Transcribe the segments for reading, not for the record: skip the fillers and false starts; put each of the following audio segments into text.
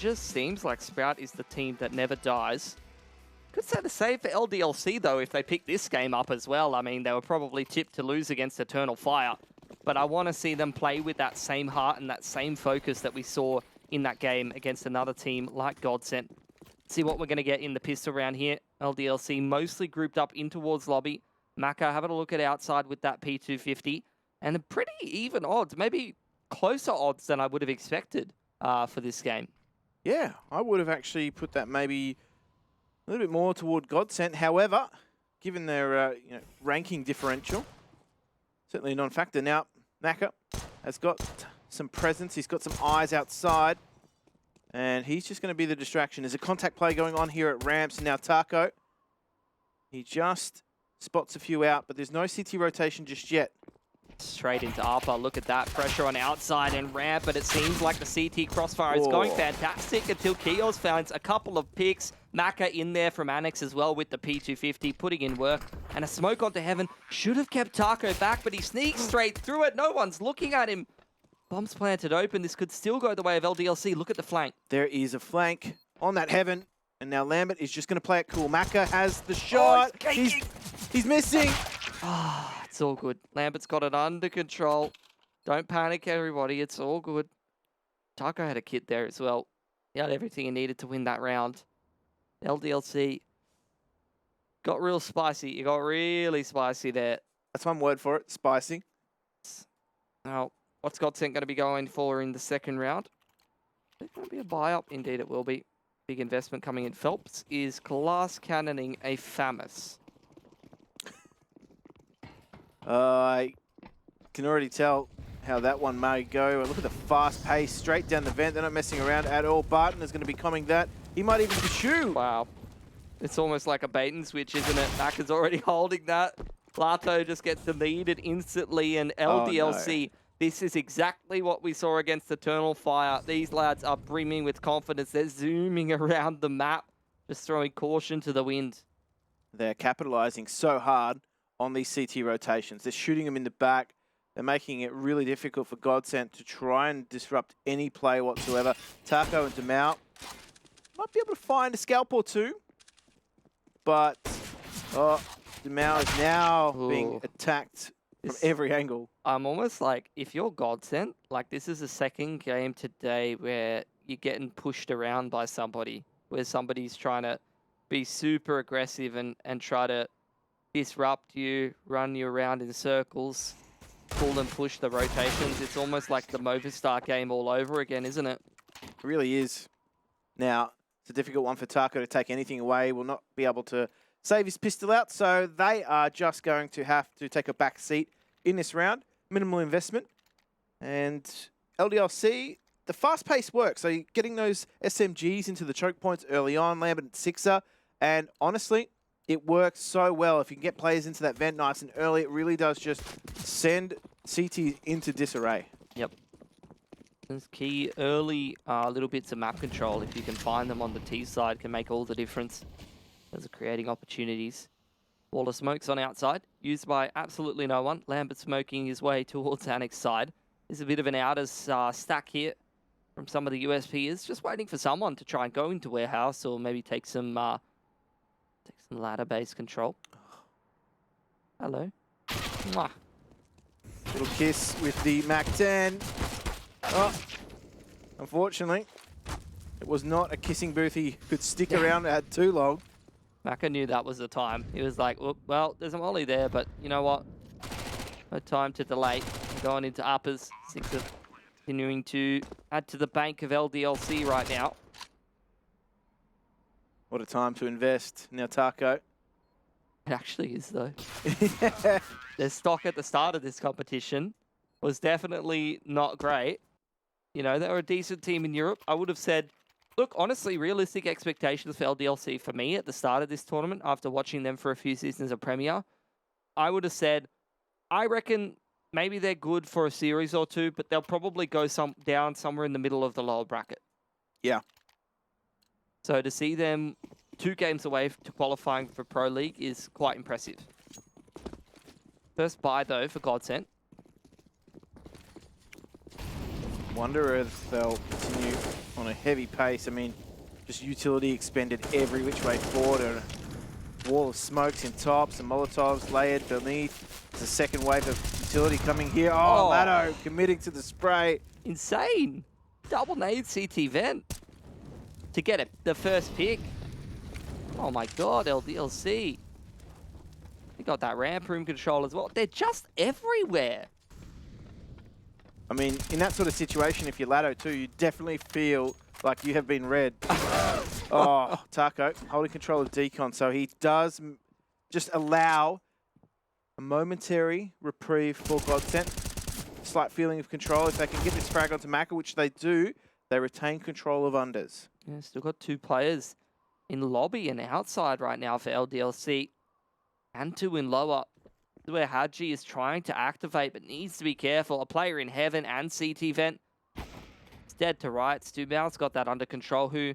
just seems like Sprout is the team that never dies. Could say the same for LDLC, though, if they pick this game up as well. I mean, they were probably tipped to lose against Eternal Fire. But I want to see them play with that same heart and that same focus that we saw in that game against another team like GODSENT. See what we're going to get in the pistol round here. LDLC mostly grouped up in towards lobby. Maka having a look at outside with that P250. And a pretty even odds, maybe closer odds than I would have expected for this game. Yeah, I would have actually put that maybe a little bit more toward GODSENT. However, given their ranking differential, certainly a non-factor. Now, Maka has got some presence. He's got some eyes outside. And he's just going to be the distraction. There's a contact play going on here at ramps. And now Taco, he just spots a few out, but there's no CT rotation just yet. Straight into Alpha. Look at that pressure on outside and ramp, but it seems like the CT crossfire is going fantastic until Kios finds a couple of picks. Maka in there from Annex as well with the P250, putting in work. And a smoke onto Heaven. Should have kept Taco back, but he sneaks straight through it. No one's looking at him. Bombs planted open. This could still go the way of LDLC. Look at the flank. There is a flank on that Heaven. And now Lambert is just going to play it cool. Maka has the shot. Oh, he's missing. Ah, it's all good. Lambert's got it under control. Don't panic, everybody. It's all good. Taco had a kit there as well. He had everything he needed to win that round. LDLC got real spicy. You got really spicy there. That's one word for it, spicy. Now, what's GODSENT going to be going for in the second round? It's going to be a buy-up. Indeed, it will be. Big investment coming in. Phelps is glass cannoning a FAMAS. I can already tell how that one may go. Look at the fast pace, straight down the vent. They're not messing around at all. Barton is going to be coming that. He might even pursue. Wow. It's almost like a bait and switch, isn't it? Mac is already holding that. Lato just gets deleted instantly, and LDLC, no. This is exactly what we saw against Eternal Fire. These lads are brimming with confidence. They're zooming around the map, just throwing caution to the wind. They're capitalizing so hard on these CT rotations. They're shooting them in the back. They're making it really difficult for GODSENT to try and disrupt any play whatsoever. Taco and Demau might be able to find a scalp or two, but Demau is now being attacked from every angle. I'm almost like, if you're GODSENT, like this is the second game today where you're getting pushed around by somebody, where somebody's trying to be super aggressive and try to disrupt you, run you around in circles, pull and push the rotations. It's almost like the Movistar game all over again, isn't it? It really is. Now, it's a difficult one for Taco to take anything away. Will not be able to save his pistol out, so they are just going to have to take a back seat in this round. Minimal investment. And LDLC, the fast pace works. So you're getting those SMGs into the choke points early on, Lambert and Sixer, and honestly, it works so well. If you can get players into that vent nice and early, it really does just send CT into disarray. Yep. It's key early little bits of map control. If you can find them on the T side, can make all the difference. Those are creating opportunities. Wall of smokes on outside, used by absolutely no one. Lambert smoking his way towards Annex side. There's a bit of an outers stack here from some of the USPs. Just waiting for someone to try and go into warehouse or maybe take some ladder-based control. Hello. Mwah. Little kiss with the MAC-10. Oh, unfortunately, it was not a kissing booth he could stick around at too long. Maka knew that was the time. He was like, well, there's a molly there, but you know what? No time to delay. Going into uppers. Sixer continuing to add to the bank of LDLC right now. What a time to invest. Now Taco. It actually is, though. Their stock at the start of this competition was definitely not great. You know, they were a decent team in Europe. I would have said, look, honestly, realistic expectations for LDLC for me at the start of this tournament, after watching them for a few seasons of Premier, I would have said, I reckon maybe they're good for a series or two, but they'll probably go down somewhere in the middle of the lower bracket. Yeah. So to see them 2 games away to qualifying for Pro League is quite impressive. First buy, though, for GODSENT. Wonder if they'll continue on a heavy pace. I mean, just utility expended every which way forward. And a wall of smokes in top, some Molotovs layered beneath. There's a second wave of utility coming here. Oh, Lado committing to the spray. Insane. Double nade CT vent to get the first pick. Oh my god, LDLC. They got that ramp room control as well. They're just everywhere. I mean, in that sort of situation, if you're Lado too, you definitely feel like you have been read. Oh, Taco holding control of Decon, so he does just allow a momentary reprieve for GODSENT. Slight feeling of control. If they can get this frag onto Maka, which they do, they retain control of unders. Yeah, still got 2 players in lobby and outside right now for LDLC, and 2 in lower. Where Haji is trying to activate, but needs to be careful. A player in heaven and CT vent. It's dead to rights. Stumao's got that under control, who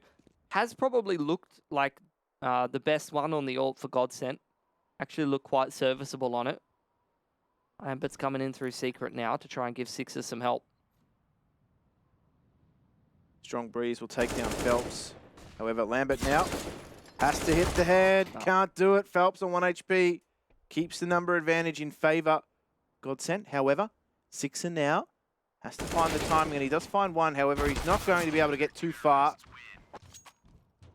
has probably looked like the best one on the ult for GODSENT. Actually looked quite serviceable on it. Ambert's coming in through secret now to try and give Sixers some help. Strong breeze will take down Phelps. However, Lambert now has to hit the head. Can't do it. Phelps on 1 HP. Keeps the number advantage in favour. GODSENT, however, Sixer now has to find the timing, and he does find one. However, he's not going to be able to get too far.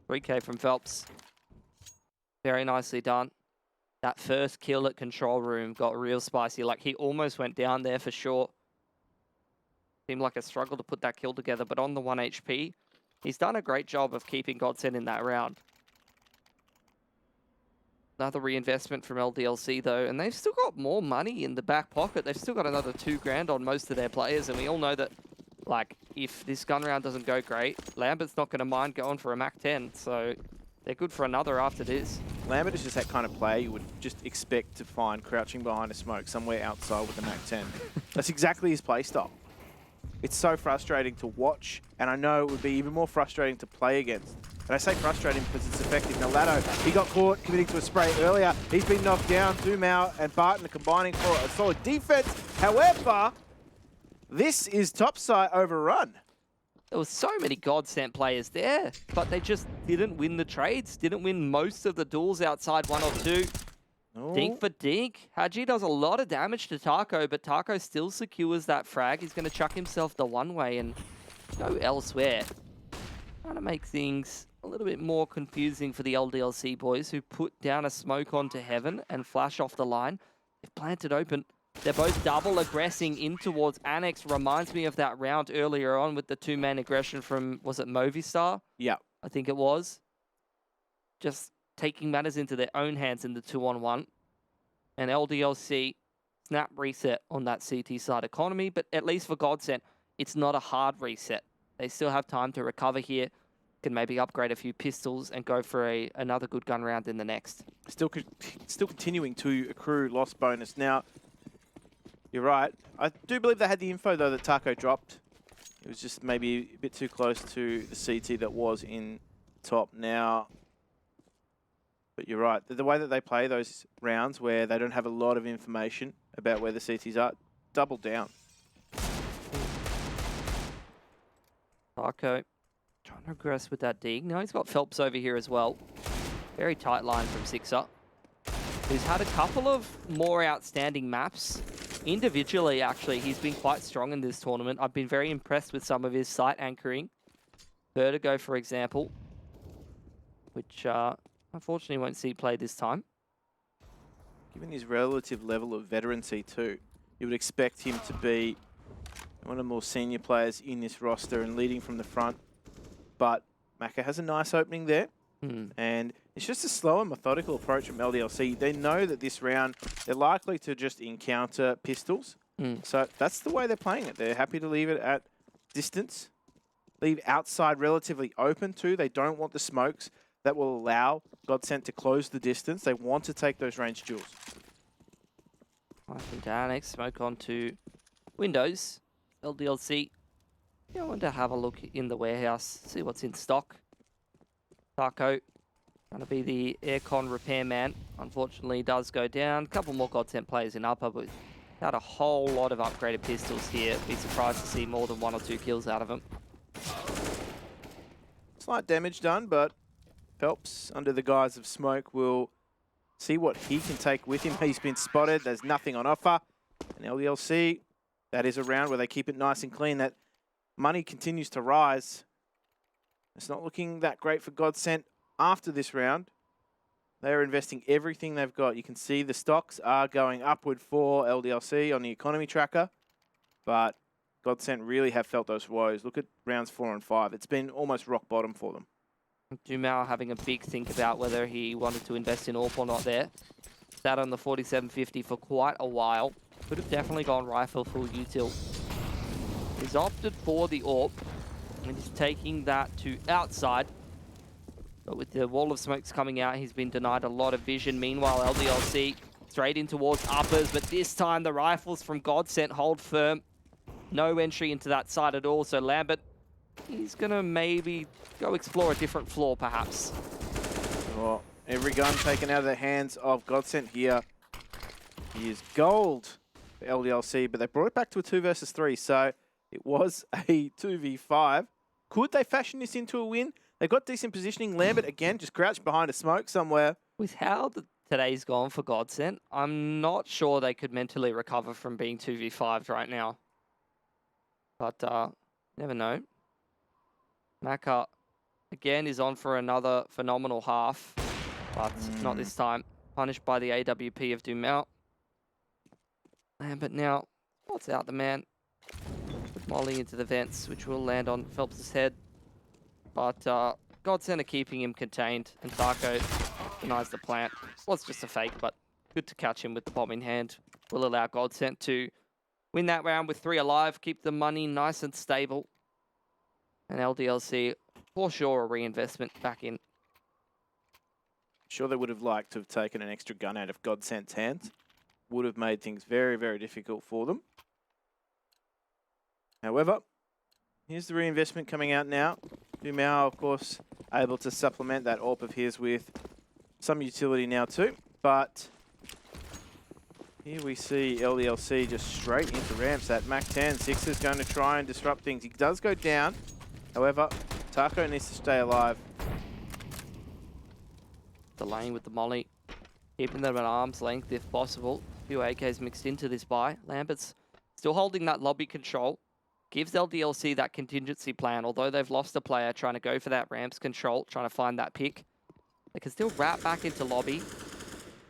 3K from Phelps. Very nicely done. That first kill at control room got real spicy. Like, he almost went down there for sure. Seemed like a struggle to put that kill together, but on the 1 HP, he's done a great job of keeping GODSENT in that round. Another reinvestment from LDLC though, and they've still got more money in the back pocket. They've still got another 2 grand on most of their players, and we all know that, like, if this gun round doesn't go great, Lambert's not going to mind going for a Mac 10, so they're good for another after this. Lambert is just that kind of player you would just expect to find crouching behind a smoke somewhere outside with a Mac 10. That's exactly his playstyle. It's so frustrating to watch, and I know it would be even more frustrating to play against. And I say frustrating because it's effective. Now, Lado, he got caught committing to a spray earlier. He's been knocked down. Dumao and Barton are combining for a solid defense. However, this is topside overrun. There were so many GODSENT players there, but they just didn't win the trades, didn't win most of the duels outside 1 or 2. Oh. Dink for dink. Haji does a lot of damage to Taco, but Taco still secures that frag. He's going to chuck himself the one way and go elsewhere. Trying to make things a little bit more confusing for the LDLC boys, who put down a smoke onto heaven and flash off the line. They've planted open. They're both double aggressing in towards Annex. Reminds me of that round earlier on with the 2-man aggression from, was it Movistar? Yeah. I think it was. Just taking matters into their own hands in the 2-on-1. And LDLC snap reset on that CT side economy, but at least for GODSENT, it's not a hard reset. They still have time to recover here. Can maybe upgrade a few pistols and go for another good gun round in the next. Still continuing to accrue loss bonus. Now, you're right. I do believe they had the info, though, that Taco dropped. It was just maybe a bit too close to the CT that was in top now. But you're right. The way that they play those rounds where they don't have a lot of information about where the CTs are, double down. Taco trying to aggress with that dig. Now he's got Phelps over here as well. Very tight line from Sixer, who's had a couple of more outstanding maps. Individually, actually, he's been quite strong in this tournament. I've been very impressed with some of his site anchoring. Vertigo, for example, which unfortunately won't see play this time. Given his relative level of veterancy too, you would expect him to be one of the more senior players in this roster and leading from the front. But Maka has a nice opening there. And it's just a slow and methodical approach from LDLC. They know that this round, they're likely to just encounter pistols. So that's the way they're playing it. They're happy to leave it at distance. Leave outside relatively open too. They don't want the smokes that will allow GODSENT to close the distance. They want to take those range duels. Nice into Annex. Smoke onto Windows. LDLC. I want to have a look in the warehouse, see what's in stock. Taco, going to be the aircon repairman. Unfortunately, does go down. A couple more GODSENT players in upper, but Got a whole lot of upgraded pistols here. Be surprised to see more than 1 or 2 kills out of him. Slight damage done, but Phelps, under the guise of smoke, will see what he can take with him. He's been spotted. There's nothing on offer. And LDLC, that is a round where they keep it nice and clean. That money continues to rise. It's not looking that great for GODSENT after this round. They are investing everything they've got. You can see the stocks are going upward for LDLC on the economy tracker. But GODSENT really have felt those woes. Look at rounds 4 and 5. It's been almost rock bottom for them. Dumao having a big think about whether he wanted to invest in AWP or not there. Sat on the 4750 for quite a while. Could have definitely gone rifle full util. He's opted for the AWP and he's taking that to outside. But with the wall of smokes coming out, he's been denied a lot of vision. Meanwhile, LDLC straight in towards uppers, but this time the rifles from GODSENT hold firm. No entry into that side at all, so Lambert, he's going to maybe go explore a different floor, perhaps. Well, every gun taken out of the hands of GODSENT here is gold for LDLC, but they brought it back to a 2 versus 3, so it was a 2v5. Could they fashion this into a win? They've got decent positioning. Lambert, again, just crouched behind a smoke somewhere. With how today's gone for GODSENT, I'm not sure they could mentally recover from being 2v5'd right now. But, never know. Maka, again, is on for another phenomenal half. But not this time. Punished by the AWP of Dumao. Lambert now spots out the man. With Molly into the vents, which will land on Phelps' head. But GODSENT are keeping him contained, and Taco denies the plant. Well, it's just a fake, but good to catch him with the bomb in hand. Will allow GODSENT to win that round with 3 alive, keep the money nice and stable. And LDLC, for sure, a reinvestment back in. Sure, they would have liked to have taken an extra gun out of GODSENT's hands. Would have made things very, very difficult for them. However, here's the reinvestment coming out now. Dumao, of course, able to supplement that AWP of his with some utility now too. But here we see LDLC just straight into ramps. That Mac-10, Six is going to try and disrupt things. He does go down. However, Taco needs to stay alive. Delaying with the molly. Keeping them at arm's length if possible. A few AKs mixed into this buy. Lambert's still holding that lobby control. Gives LDLC that contingency plan, although they've lost a player trying to go for that ramps control, trying to find that pick. They can still wrap back into lobby.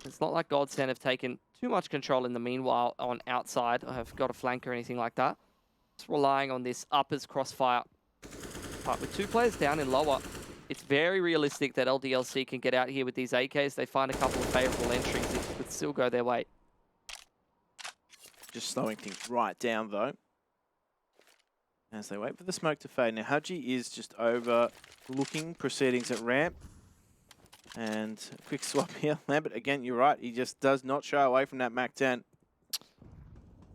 It's not like GODSENT have taken too much control in the meanwhile on outside, or have got a flank or anything like that. Just relying on this uppers crossfire. But with 2 players down in lower, it's very realistic that LDLC can get out here with these AKs. They find a couple of favorable entries. It could still go their way. Just slowing things right down though, as they wait for the smoke to fade. Now, Haji is just overlooking proceedings at ramp. And a quick swap here. Lambert, again, you're right. He just does not shy away from that Mac-10.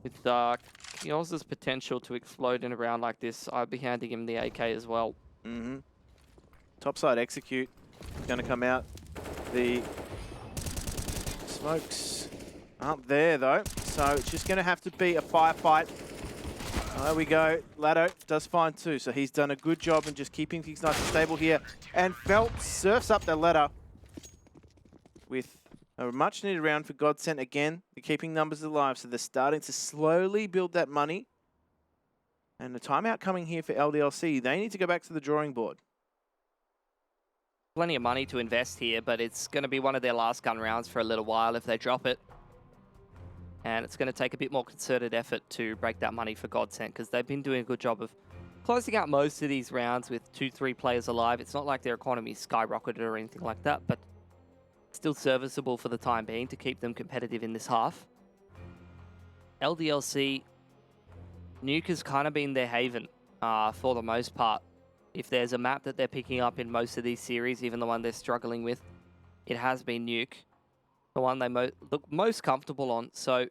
With Kioz's potential to explode in a round like this, I'd be handing him the AK as well. Topside execute going to come out. The smokes aren't there, though. So it's just going to have to be a firefight. There we go. Lado does find 2, so he's done a good job in just keeping things nice and stable here. And Phelps surfs up the ladder with a much-needed round for GODSENT again. They're keeping numbers alive, so they're starting to slowly build that money. And the timeout coming here for LDLC. They need to go back to the drawing board. Plenty of money to invest here, but it's going to be one of their last gun rounds for a little while if they drop it. And it's going to take a bit more concerted effort to break that money for GODSENT, because they've been doing a good job of closing out most of these rounds with 2-3 players alive. It's not like their economy skyrocketed or anything like that, but still serviceable for the time being to keep them competitive in this half. LDLC, Nuke has kind of been their haven for the most part. If there's a map that they're picking up in most of these series, even the one they're struggling with, it has been Nuke. The one they look most comfortable on. So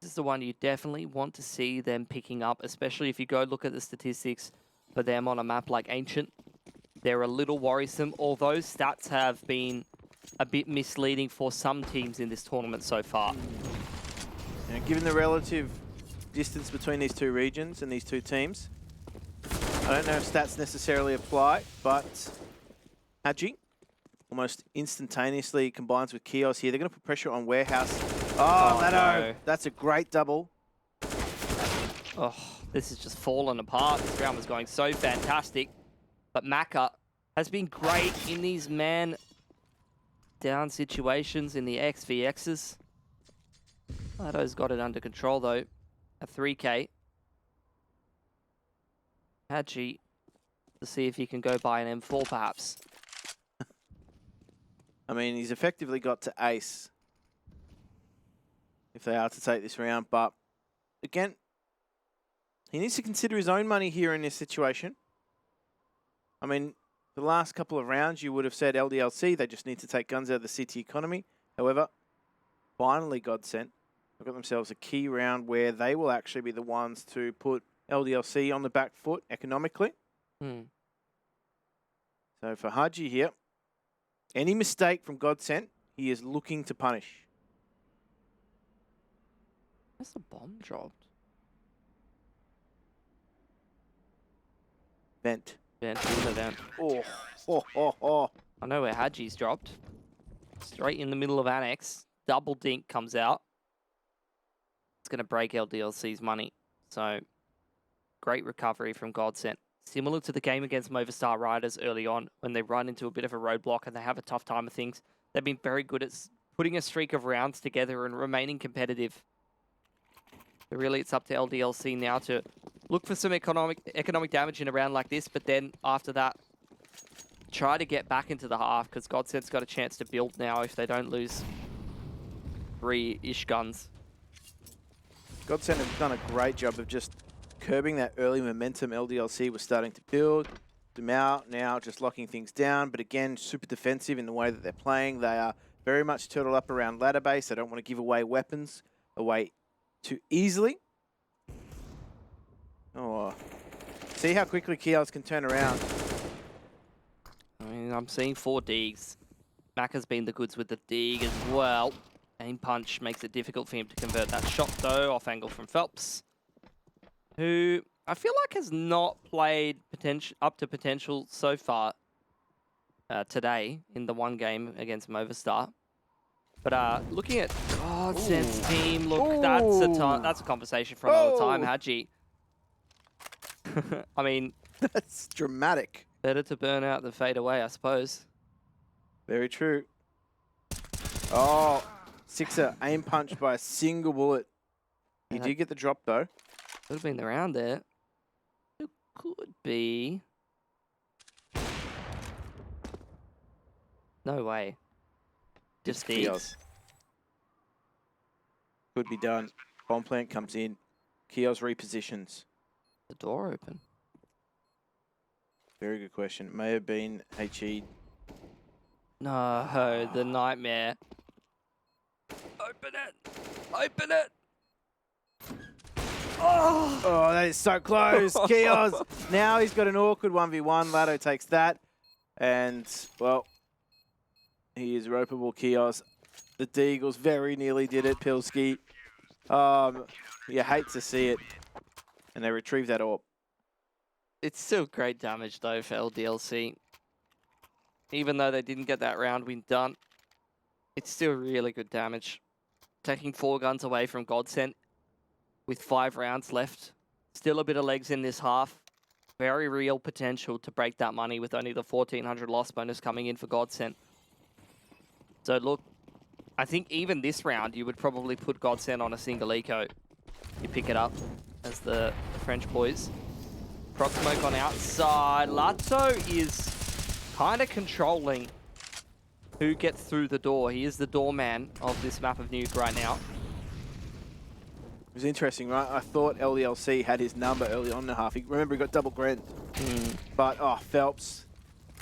this is the one you definitely want to see them picking up, especially if you go look at the statistics for them on a map like Ancient. They're a little worrisome, although stats have been a bit misleading for some teams in this tournament so far. Now, given the relative distance between these two regions and these two teams, I don't know if stats necessarily apply, but Hadji almost instantaneously combines with Kios here. They're going to put pressure on Warehouse. Oh, Lado! No. That's a great double. Oh, this is just falling apart. This round was going so fantastic. But Maka has been great in these man-down situations in the XVXs. Lado's got it under control, though. A 3K. Hadji to see if he can go by an M4, perhaps. I mean, he's effectively got to ace if they are to take this round. But, again, he needs to consider his own money here in this situation. I mean, the last couple of rounds, you would have said LDLC, they just need to take guns out of the city economy. However, finally, GODSENT have got themselves a key round where they will actually be the ones to put LDLC on the back foot economically. So for Hadji here, any mistake from GODSENT, he is looking to punish. Where's the bomb dropped? Vent. Vent, in the vent. Oh. I know where Hadji's dropped. Straight in the middle of Annex. Double dink comes out. It's going to break LDLC's money. So, great recovery from GODSENT. Similar to the game against Movistar Riders early on, when they run into a bit of a roadblock and they have a tough time of things. They've been very good at putting a streak of rounds together and remaining competitive. But really, it's up to LDLC now to look for some economic damage in a round like this, but then after that, try to get back into the half, because GODSENT's got a chance to build now if they don't lose 3-ish guns. GODSENT have done a great job of just curbing that early momentum LDLC was starting to build. Them out now, just locking things down, but again, super defensive in the way that they're playing. They are very much turtled up around ladder base. They don't want to give away weapons away too easily. Oh, see how quickly Kios can turn around. I mean, I'm seeing 4 digs. Maka's been the goods with the dig as well. Aim punch makes it difficult for him to convert that shot, though, off angle from Phelps, who I feel like has not played up to potential so far today in the one game against Movistar. But looking at GODSENT's team, look, that's a conversation for another time, Hadji. I mean, that's dramatic. Better to burn out than fade away, I suppose. Very true. Oh, Sixer aim punched by a single bullet. He did get the drop, though. Could have been the round there. It could be. No way. Just these. Could be done. Bomb plant comes in. Kios repositions. The door open. Very good question. It may have been HE. No, the nightmare. Open it! Open it! Oh, that is so close. Kios. Now he's got an awkward 1v1. Lado takes that. And, well, he is ropeable, Kios. The Deagles very nearly did it, Pilski. You hate to see it. And they retrieve that orb. It's still great damage, though, for LDLC. Even though they didn't get that round win done, it's still really good damage. Taking 4 guns away from GODSENT with 5 rounds left. Still a bit of legs in this half. Very real potential to break that money with only the 1,400 loss bonus coming in for GODSENT. So look, I think even this round, you would probably put GODSENT on a single eco. You pick it up as the French boys. Proc smoke on outside. Lato is kind of controlling who gets through the door. He is the doorman of this map of Nuke right now. It was interesting, right? I thought LDLC had his number early on in the half. Remember, he got double Gren. But, Phelps,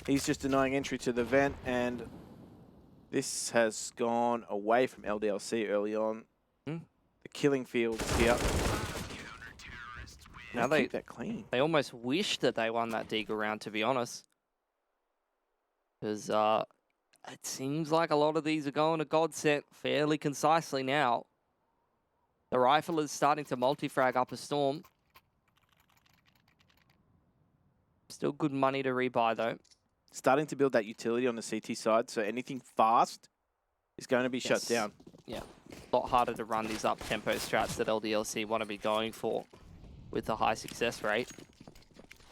he's just denying entry to the vent, and this has gone away from LDLC early on. The killing fields here. Now they keep that clean. They almost wish that they won that Deagle round, to be honest. Because it seems like a lot of these are going to GODSENT fairly concisely now. The rifle is starting to multi-frag up a storm. Still good money to rebuy, though. Starting to build that utility on the CT side, so anything fast is going to be shut down. Yeah, a lot harder to run these up-tempo strats that LDLC want to be going for with a high success rate.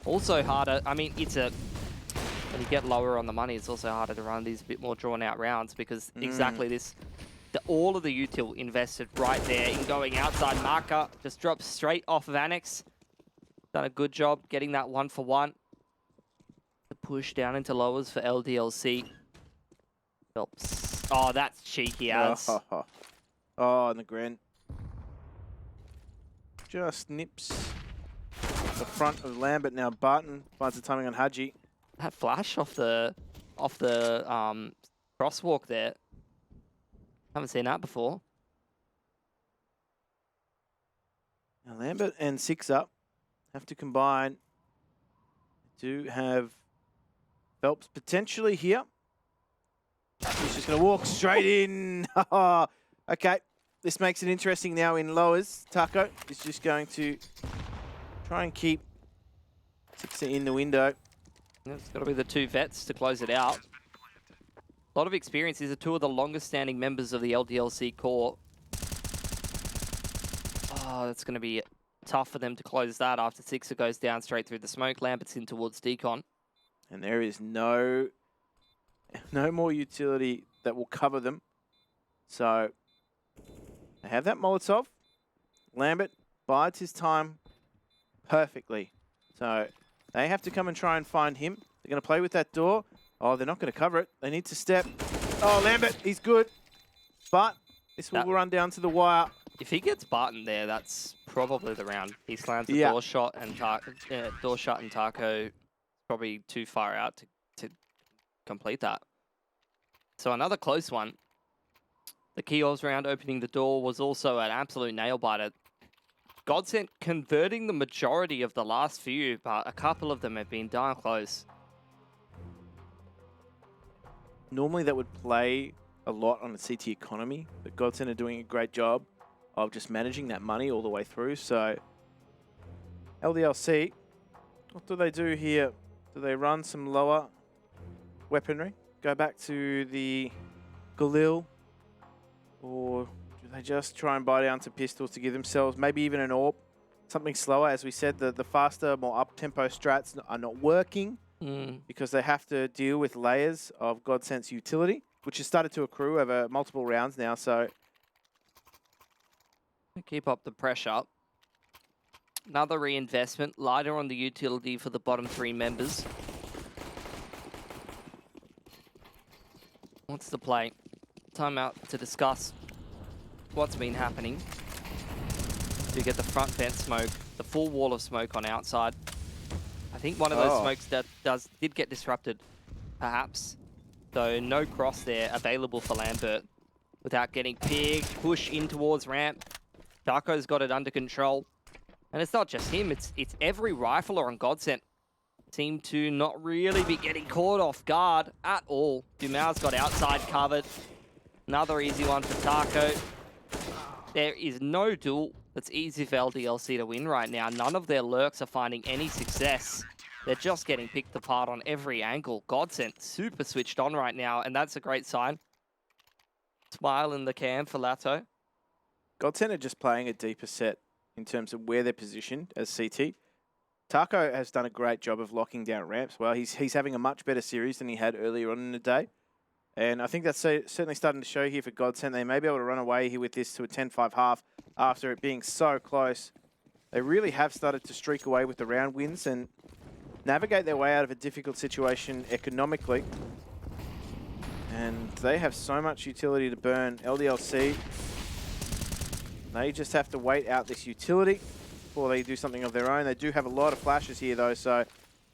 Also harder, I mean, when you get lower on the money, it's also harder to run these a bit more drawn-out rounds because exactly this, all of the util invested right there in going outside. Marker just drops straight off of Annex. Done a good job getting that 1-for-1. The push down into lowers for LDLC. Helps. Oh, that's cheeky as. Oh, and the Gren just nips the front of Lambert. Now Barton finds the timing on Haji. That flash off the crosswalk there. Haven't seen that before. Now Lambert and Six Up have to combine. Do have Phelps potentially here. He's just going to walk straight in. Okay, this makes it interesting now in lowers. Taco is just going to try and keep Six in the window. It's got to be the two vets to close it out. A lot of experience. These are two of the longest standing members of the LDLC core. Oh, that's going to be tough for them to close that after Sixer goes down straight through the smoke. Lambert's in towards Decon. And there is no more utility that will cover them. So they have that Molotov. Lambert bides his time perfectly. So they have to come and try and find him. They're going to play with that door. Oh, they're not going to cover it. They need to step. Oh, Lambert, he's good. But this will run down to the wire. If he gets Barton there, that's probably the round. He slams the door shot and door shut, and Taco probably too far out to complete that. So another close one. The Keos round opening the door was also an absolute nail-biter. GODSENT converting the majority of the last few, but a couple of them have been darn close. Normally that would play a lot on the CT economy, but GODSENT are doing a great job of just managing that money all the way through. So LDLC, what do they do here? Do they run some lower weaponry? Go back to the Galil? Or do they just try and buy down to pistols to give themselves maybe even an AWP? Something slower. As we said, the faster, more up-tempo strats are not working because they have to deal with layers of GODSENT's utility, which has started to accrue over multiple rounds now. So keep up the pressure. Another reinvestment, lighter on the utility for the bottom three members. What's the play? Time out to discuss what's been happening. To get the front vent smoke, the full wall of smoke on outside. I think one of those smokes that did get disrupted, perhaps. So no cross there available for Lambert without getting big push in towards ramp. Darko's got it under control. And it's not just him, it's every rifler on GODSENT seem to not really be getting caught off guard at all. Dumao's got outside covered. Another easy one for Taco. There is no duel that's easy for LDLC to win right now. None of their lurks are finding any success. They're just getting picked apart on every angle. GODSENT super switched on right now, and that's a great sign. Smile in the cam for Lato. GODSENT are just playing a deeper set in terms of where they're positioned as CT. Taco has done a great job of locking down ramps. Well, he's having a much better series than he had earlier on in the day. And I think that's certainly starting to show here for GODSENT. They may be able to run away here with this to a 10-5 half after it being so close. They really have started to streak away with the round wins and navigate their way out of a difficult situation economically. And they have so much utility to burn. LDLC, they just have to wait out this utility before they do something of their own. They do have a lot of flashes here though, so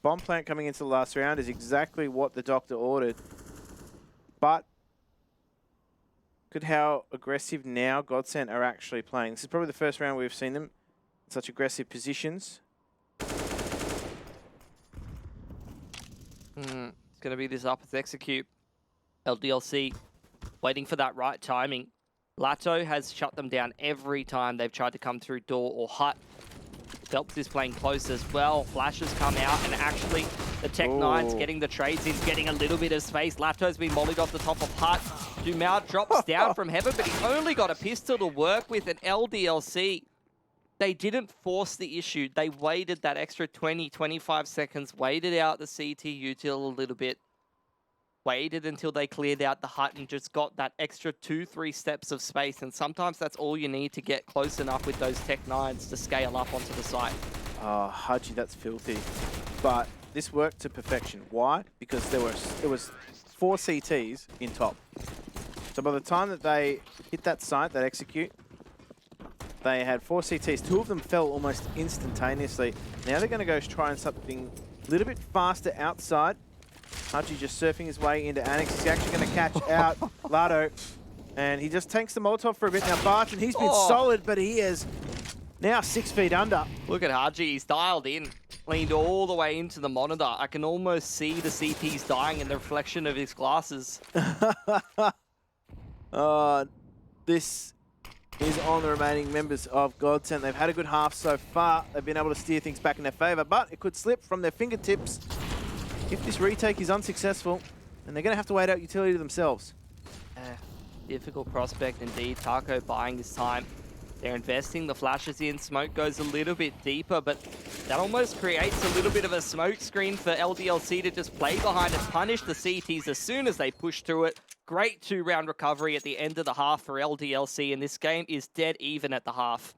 bomb plant coming into the last round is exactly what the doctor ordered. But look at how aggressive now GODSENT are actually playing. This is probably the first round we've seen them in such aggressive positions. It's going to be this up as execute. LDLC waiting for that right timing. Lato has shut them down every time they've tried to come through door or hut. Phelps is playing close as well. Flashes come out, and actually the Tech-9's getting the trades in, getting a little bit of space. Lato's been mollied off the top of hut. Dumao drops down from heaven, but he only got a pistol to work with, an LDLC. They didn't force the issue. They waited that extra 20, 25 seconds, waited out the CT util a little bit, waited until they cleared out the hut and just got that extra 2-3 steps of space. And sometimes that's all you need to get close enough with those Tech-9s to scale up onto the site. Oh, Haji, that's filthy. But this worked to perfection. Why? Because there was 4 CTs in top. So by the time that they hit that site, that execute, they had 4 CTs. 2 of them fell almost instantaneously. Now they're going to go try and something a little bit faster outside. Haji just surfing his way into Annex. He's actually going to catch out Lato. And he just tanks the Molotov for a bit. Now Barton, he's been solid, but he is now 6 feet under. Look at Haji, he's dialed in, leaned all the way into the monitor. I can almost see the CTs dying in the reflection of his glasses. This is on the remaining members of GODSENT. They've had a good half so far. They've been able to steer things back in their favor, but it could slip from their fingertips if this retake is unsuccessful, and they're going to have to wait out utility to themselves. Difficult prospect indeed. Taco buying his time. They're investing the flashes in. Smoke goes a little bit deeper, but that almost creates a little bit of a smoke screen for LDLC to just play behind and punish the CTs as soon as they push through it. Great 2-round recovery at the end of the half for LDLC, and this game is dead even at the half.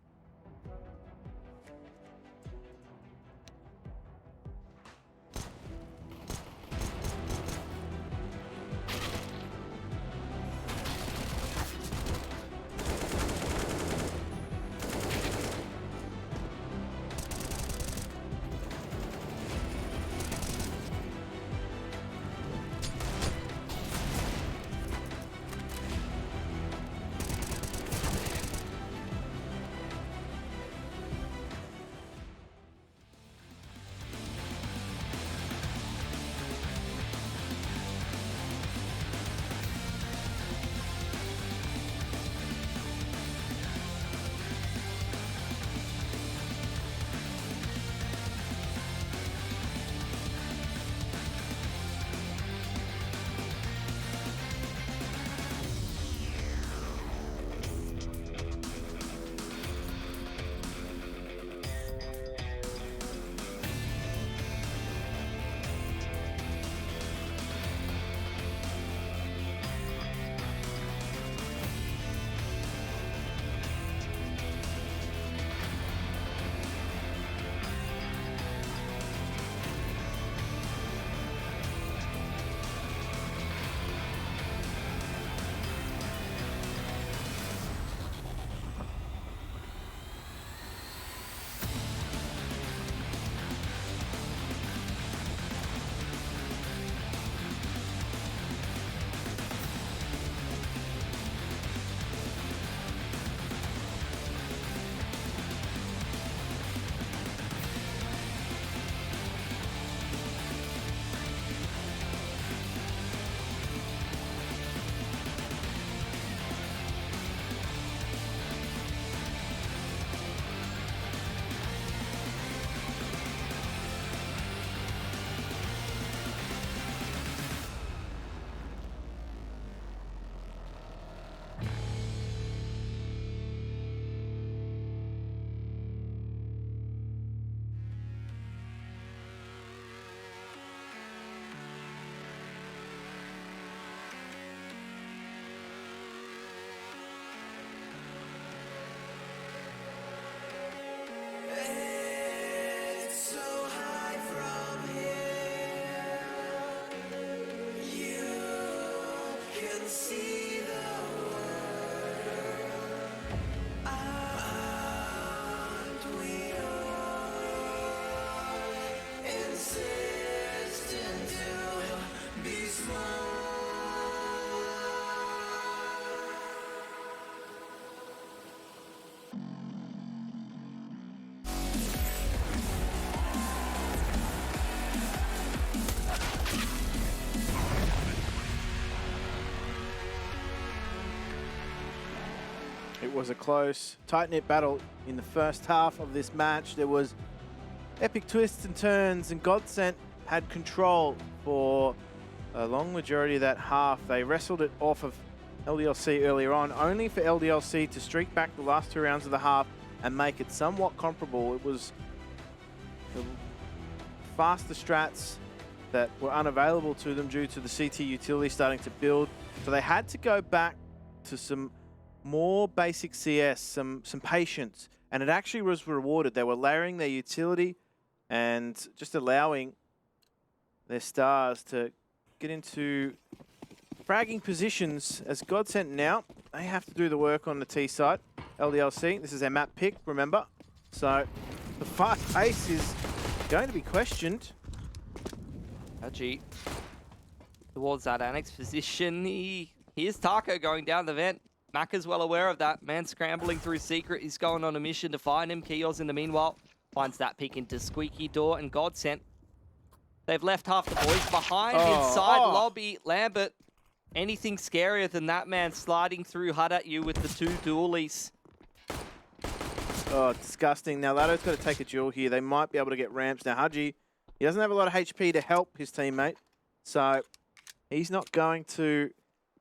was a close, tight-knit battle in the first half of this match. There was epic twists and turns, and GODSENT had control for a long majority of that half. They wrestled it off of LDLC earlier on, only for LDLC to streak back the last 2 rounds of the half and make it somewhat comparable. It was the faster strats that were unavailable to them due to the CT utility starting to build. So they had to go back to some more basic CS, some patience, and it actually was rewarded. They were layering their utility and just allowing their stars to get into fragging positions. As GODSENT now, they have to do the work on the T side. LDLC, this is their map pick, remember? So the fast pace is going to be questioned. Haji towards that annex position. Here's Taco going down the vent. Mac is well aware of that. Man scrambling through secret. He's going on a mission to find him. Kios in the meanwhile finds that pick into Squeaky Door and GODSENT. They've left half the boys behind inside lobby. Lambert, anything scarier than that man sliding through HUD at you with the 2 dualies? Oh, disgusting. Now, Lado's got to take a duel here. They might be able to get ramps. Now, Haji, he doesn't have a lot of HP to help his teammate, so he's not going to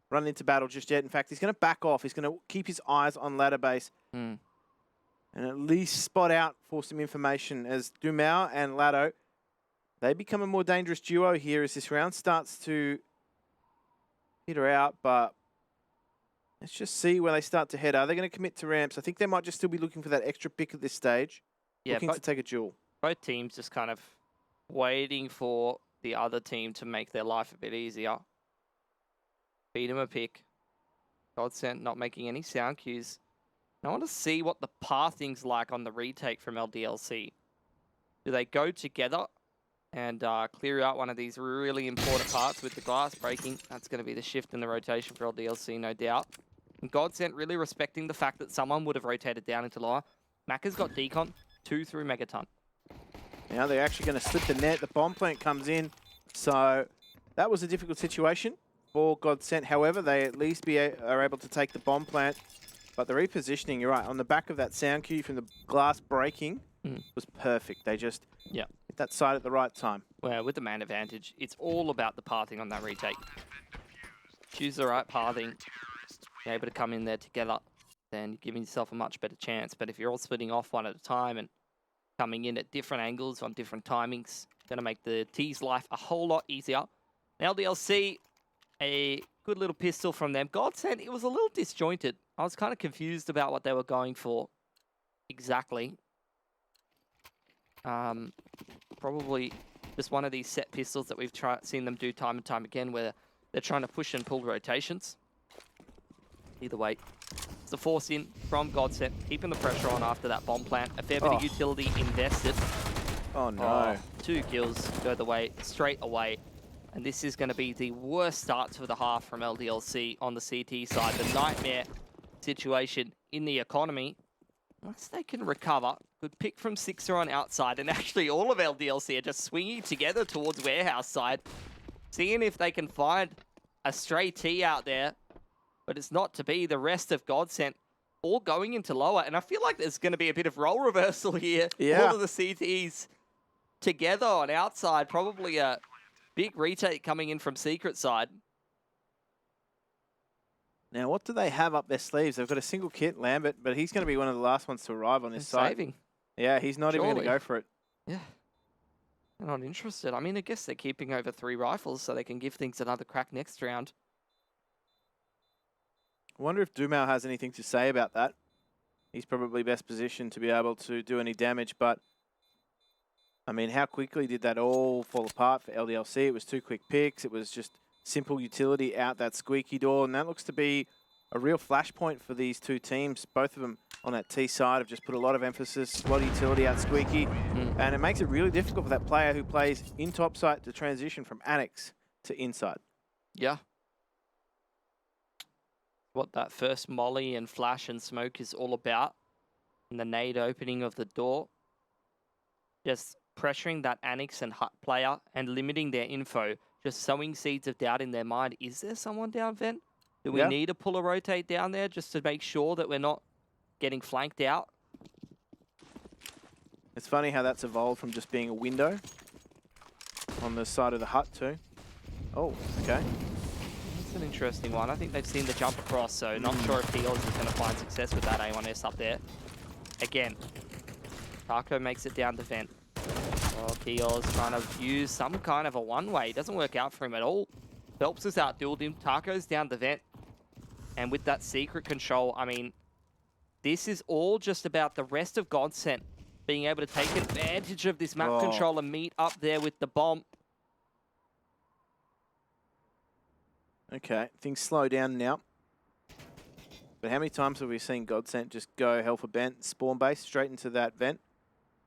run into battle just yet. In fact, he's going to back off. He's going to keep his eyes on ladder base and at least spot out for some information as Dumao and Lado, they become a more dangerous duo here as this round starts to peter out, but let's just see where they start to head. Are they going to commit to ramps? I think they might just still be looking for that extra pick at this stage, looking to take a duel. Both teams just kind of waiting for the other team to make their life a bit easier. Feed him a pick. GODSENT not making any sound cues. I want to see what the pathing's like on the retake from LDLC. Do they go together and clear out one of these really important parts with the glass breaking? That's going to be the shift in the rotation for LDLC, no doubt. And GODSENT really respecting the fact that someone would have rotated down into lower. Mac has got decon, 2 through Megaton. Now they're actually going to slip the net. The bomb plant comes in. So that was a difficult situation for GODSENT. However, they at least are able to take the bomb plant. But the repositioning, you're right, on the back of that sound cue from the glass breaking was perfect. They just hit that side at the right time. Well, with the man advantage, it's all about the pathing on that retake. Choose the right pathing, you're able to come in there together, then you're giving yourself a much better chance. But if you're all splitting off one at a time and coming in at different angles on different timings, going to make the T's life a whole lot easier. Now LDLC, a good little pistol from them. GODSENT, it was a little disjointed. I was kind of confused about what they were going for exactly. Probably just one of these set pistols that we've seen them do time and time again where they're trying to push and pull rotations. Either way, it's the force in from GODSENT, keeping the pressure on after that bomb plant. A fair bit of utility invested. Oh no. 2 kills go the way straight away. And this is going to be the worst start to the half from LDLC on the CT side. The nightmare situation in the economy. Once they can recover, good pick from Sixer on outside. And actually all of LDLC are just swinging together towards warehouse side. Seeing if they can find a stray T out there. But it's not to be. The rest of GODSENT all going into lower. And I feel like there's going to be a bit of role reversal here. Yeah. All of the CTs together on outside. Probably a big retake coming in from secret side. Now, what do they have up their sleeves? They've got a single kit, Lambert, but he's going to be one of the last ones to arrive on this side. Saving. Yeah, he's not even going to go for it. Yeah. They're not interested. I mean, I guess they're keeping over 3 rifles so they can give things another crack next round. I wonder if Dumao has anything to say about that. He's probably best positioned to be able to do any damage, but I mean, how quickly did that all fall apart for LDLC? It was 2 quick picks. It was just simple utility out that Squeaky Door, and that looks to be a real flashpoint for these 2 teams. Both of them on that T side have just put a lot of emphasis, a lot of utility out Squeaky, and it makes it really difficult for that player who plays in top site to transition from annex to inside. Yeah. What that first molly and flash and smoke is all about, and the nade opening of the door. Just pressuring that annex and hut player and limiting their info, just sowing seeds of doubt in their mind. Is there someone down vent? Do we need to pull a rotate down there just to make sure that we're not getting flanked out. It's funny how that's evolved from just being a window on the side of the hut too. Oh, okay. That's an interesting one. I think they've seen the jump across, so not sure if Teals is going to find success with that A1S up there. Again, Taco makes it down the vent. Oh, Teals trying to use some kind of a one-way. Doesn't work out for him at all. Phelps has outdueled him. Taco's down the vent. And with that secret control, I mean, this is all just about the rest of GODSENT being able to take advantage of this map control and meet up there with the bomb. Okay, things slow down now. But how many times have we seen GODSENT just go hell for bent, spawn base straight into that vent?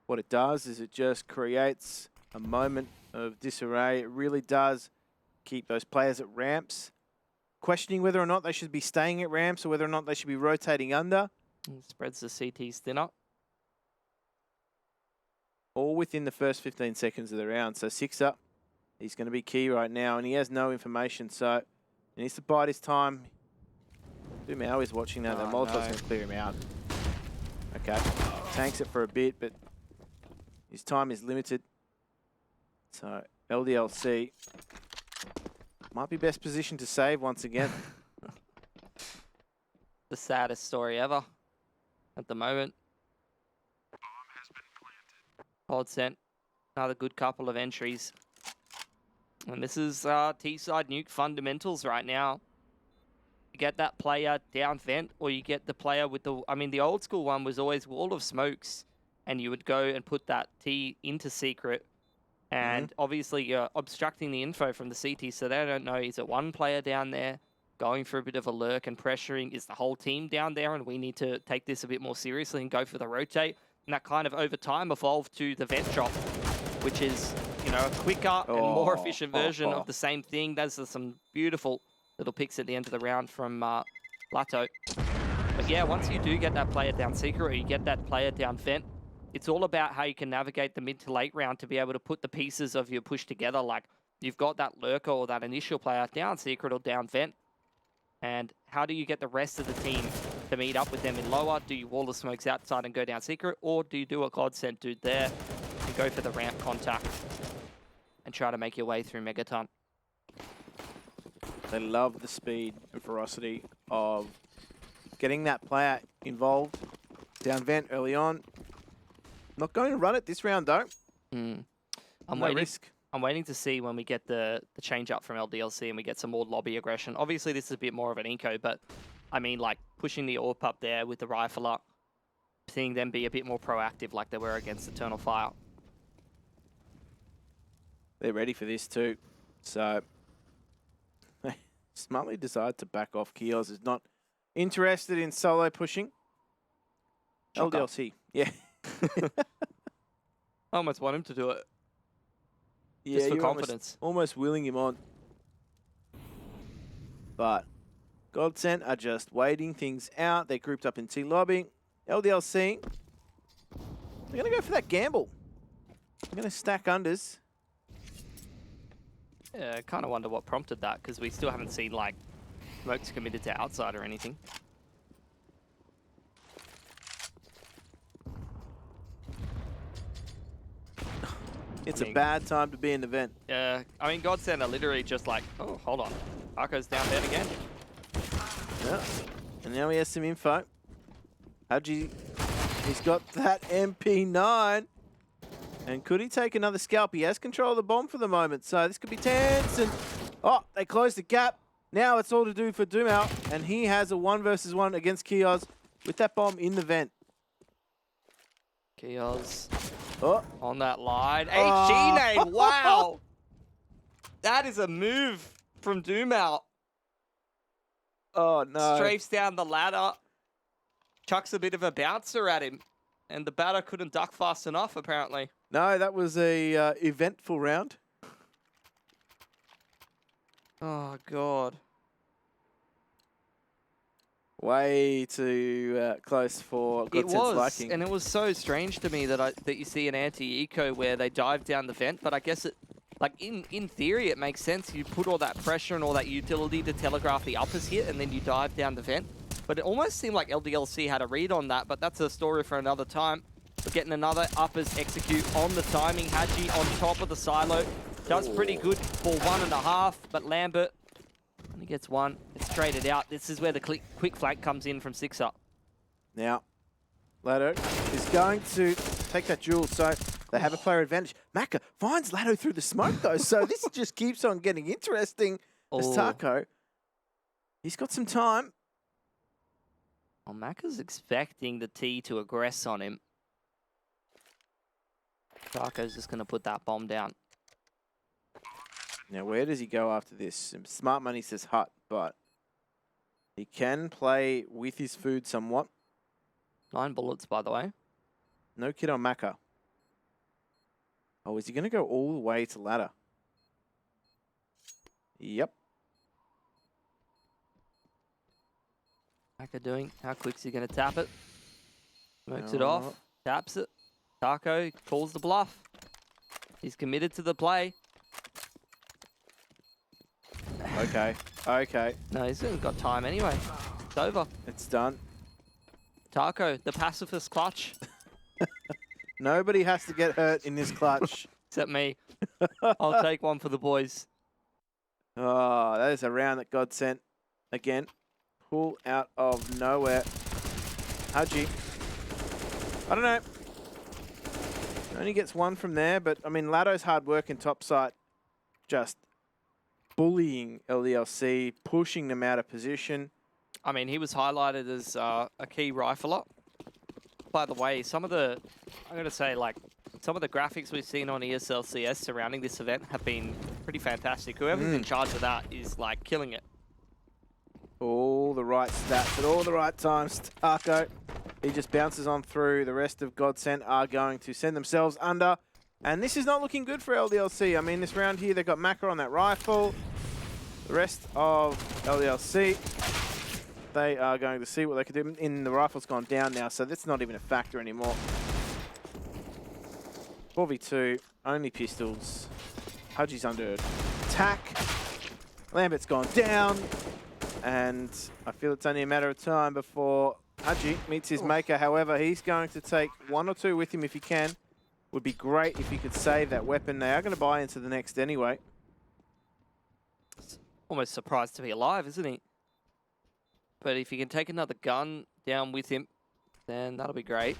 What it does is it just creates a moment of disarray. It really does keep those players at ramps, questioning whether or not they should be staying at ramps or whether or not they should be rotating under. It spreads the CTs thinner. All within the first 15 seconds of the round. So Sixer, he's going to be key right now, and he has no information, so he needs to bide his time. Dumao is watching that. The Molotov's going to clear him out. Okay, tanks it for a bit, but his time is limited. So LDLC might be best positioned to save once again. The saddest story ever at the moment. GODSENT, another good couple of entries. And this is T-side Nuke fundamentals right now. You get that player down vent, or you get the player with the... I mean, the old school one was always wall of smokes, and you would go and put that T into secret. And obviously you're obstructing the info from the CT, so they don't know, is it one player down there going for a bit of a lurk and pressuring? Is the whole team down there, and we need to take this a bit more seriously and go for the rotate? And that kind of over time evolved to the vent drop, which is, you know, a quicker and more efficient version of the same thing. Those are some beautiful little picks at the end of the round from Lato. But yeah, once you do get that player down secret, or you get that player down vent, it's all about how you can navigate the mid to late round to be able to put the pieces of your push together. Like, you've got that lurker or that initial player down secret or down vent, and how do you get the rest of the team to meet up with them in lower? Do you wall the smokes outside and go down secret, or do you do what GODSENT do there and go for the ramp contact and try to make your way through Megaton? They love the speed and ferocity of getting that player involved down vent early on. Not going to run it this round though. I'm waiting to see when we get the change up from LDLC and we get some more lobby aggression. Obviously this is a bit more of an eco, but I mean, like, pushing the AWP up there with the rifle up, seeing them be a bit more proactive like they were against Eternal Fire. They're ready for this too. So they smartly decide to back off. Kios is not interested in solo pushing. LDLC, yeah. I almost want him to do it. Yeah, just for confidence. Almost willing him on. But GODSENT are just waiting things out. They're grouped up in T lobby. LDLC, they're going to go for that gamble. They're going to stack unders. Yeah, I kind of wonder what prompted that, because we still haven't seen, like, smokes committed to outside or anything. It's a bad time to be in the vent. Yeah, I mean, GODSENT are literally just like, oh, hold on. Arco's down there again. Yeah. And now he has some info. Hadji, he's got that MP9. And could he take another scalp? He has control of the bomb for the moment, so this could be tense. And oh, they closed the gap. Now it's all to do for Dumao, and he has a 1 versus 1 against Kios with that bomb in the vent. Kios Oh. on that line. HG nade, wow! That is a move from Dumao. Oh, no. Strafes down the ladder, chucks a bit of a bouncer at him, and the batter couldn't duck fast enough, apparently. No, that was a eventful round. Oh, God. Way too close for GODSENT's liking. And it was so strange to me that you see an anti-eco where they dive down the vent, but I guess it, like, in theory, it makes sense. You put all that pressure and all that utility to telegraph the uppers hit, and then you dive down the vent. But it almost seemed like LDLC had a read on that, but that's a story for another time. We're getting another uppers execute on the timing. Hadji on top of the silo. Does pretty good for 1.5, but Lambert only gets one. It's traded out. This is where the quick flank comes in from Sixer. Now, Lado is going to take that duel, so they have a player advantage. Maka finds Lado through the smoke, though, so this just keeps on getting interesting as Taco. He's got some time. Well, Maka's expecting the T to aggress on him. Taco's just going to put that bomb down. Now, where does he go after this? Smart Money says hut, but he can play with his food somewhat. 9 bullets, by the way. No kid on Maka. Oh, is he going to go all the way to ladder? Yep. Maka doing? How quick's he going to tap it? Smokes it off. Taps it. Taco calls the bluff. He's committed to the play. Okay. Okay. No, he's got time anyway. It's over. It's done. Taco, the pacifist clutch. Nobody has to get hurt in this clutch. Except me. I'll take one for the boys. Oh, that is a round that God sent. Again, pull out of nowhere. Hadji. I don't know. Only gets one from there, but I mean, Lado's hard work in top site just bullying LDLC, pushing them out of position. I mean, he was highlighted as a key rifler. By the way, some of the, I'm going to say, like, some of the graphics we've seen on ESL CS surrounding this event have been pretty fantastic. Whoever's in charge of that is, like, killing it. All the right stats at all the right times. Taco, he just bounces on through. The rest of GODSENT are going to send themselves under. And this is not looking good for LDLC. I mean, this round here, they've got Maka on that rifle. The rest of LDLC, they are going to see what they can do. And the rifle's gone down now, so that's not even a factor anymore. 4v2, only pistols. Hadji's under attack. Lambert's gone down. And I feel it's only a matter of time before Hadji meets his maker. However, he's going to take 1 or 2 with him if he can. Would be great if he could save that weapon. They are going to buy into the next anyway. Almost surprised to be alive, isn't he? But if he can take another gun down with him, then that'll be great.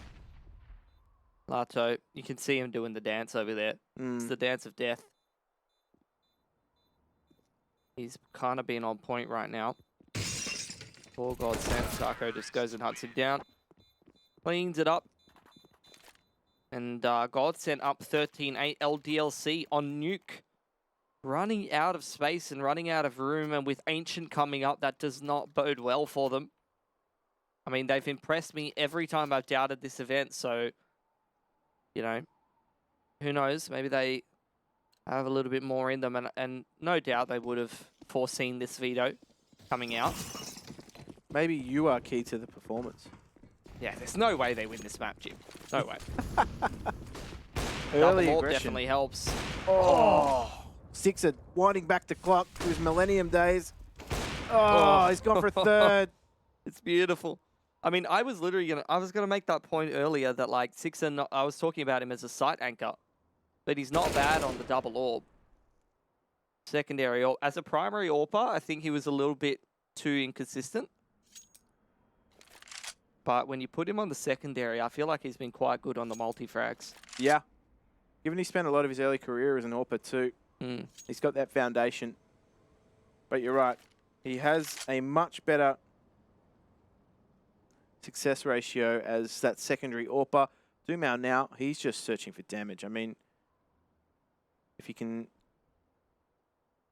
Lato, you can see him doing the dance over there. It's the dance of death. He's kind of been on point right now. Poor GODSENT. Taco just goes and hunts him down. Cleans it up. And GODSENT up 13-8 LDLC on Nuke. Running out of space and running out of room, and with Ancient coming up, that does not bode well for them. I mean, they've impressed me every time I've doubted this event, so, you know, who knows? Maybe they have a little bit more in them, and no doubt they would have foreseen this veto coming out. Maybe you are key to the performance. Yeah, there's no way they win this map, Jim. No way. Early Double aggression definitely helps. Oh! Sixer winding back the clock to his Millennium days. Oh, he's gone for a third. It's beautiful. I mean, I was gonna make that point earlier that, like, Sixer, I was talking about him as a sight anchor, but he's not bad on the double orb. Secondary orb. As a primary AWPer, I think he was a little bit too inconsistent. But when you put him on the secondary, I feel like he's been quite good on the multi-frags. Yeah. Given he spent a lot of his early career as an AWPer too, he's got that foundation. But you're right. He has a much better success ratio as that secondary AWPer. Dumao now, he's just searching for damage. I mean, if he can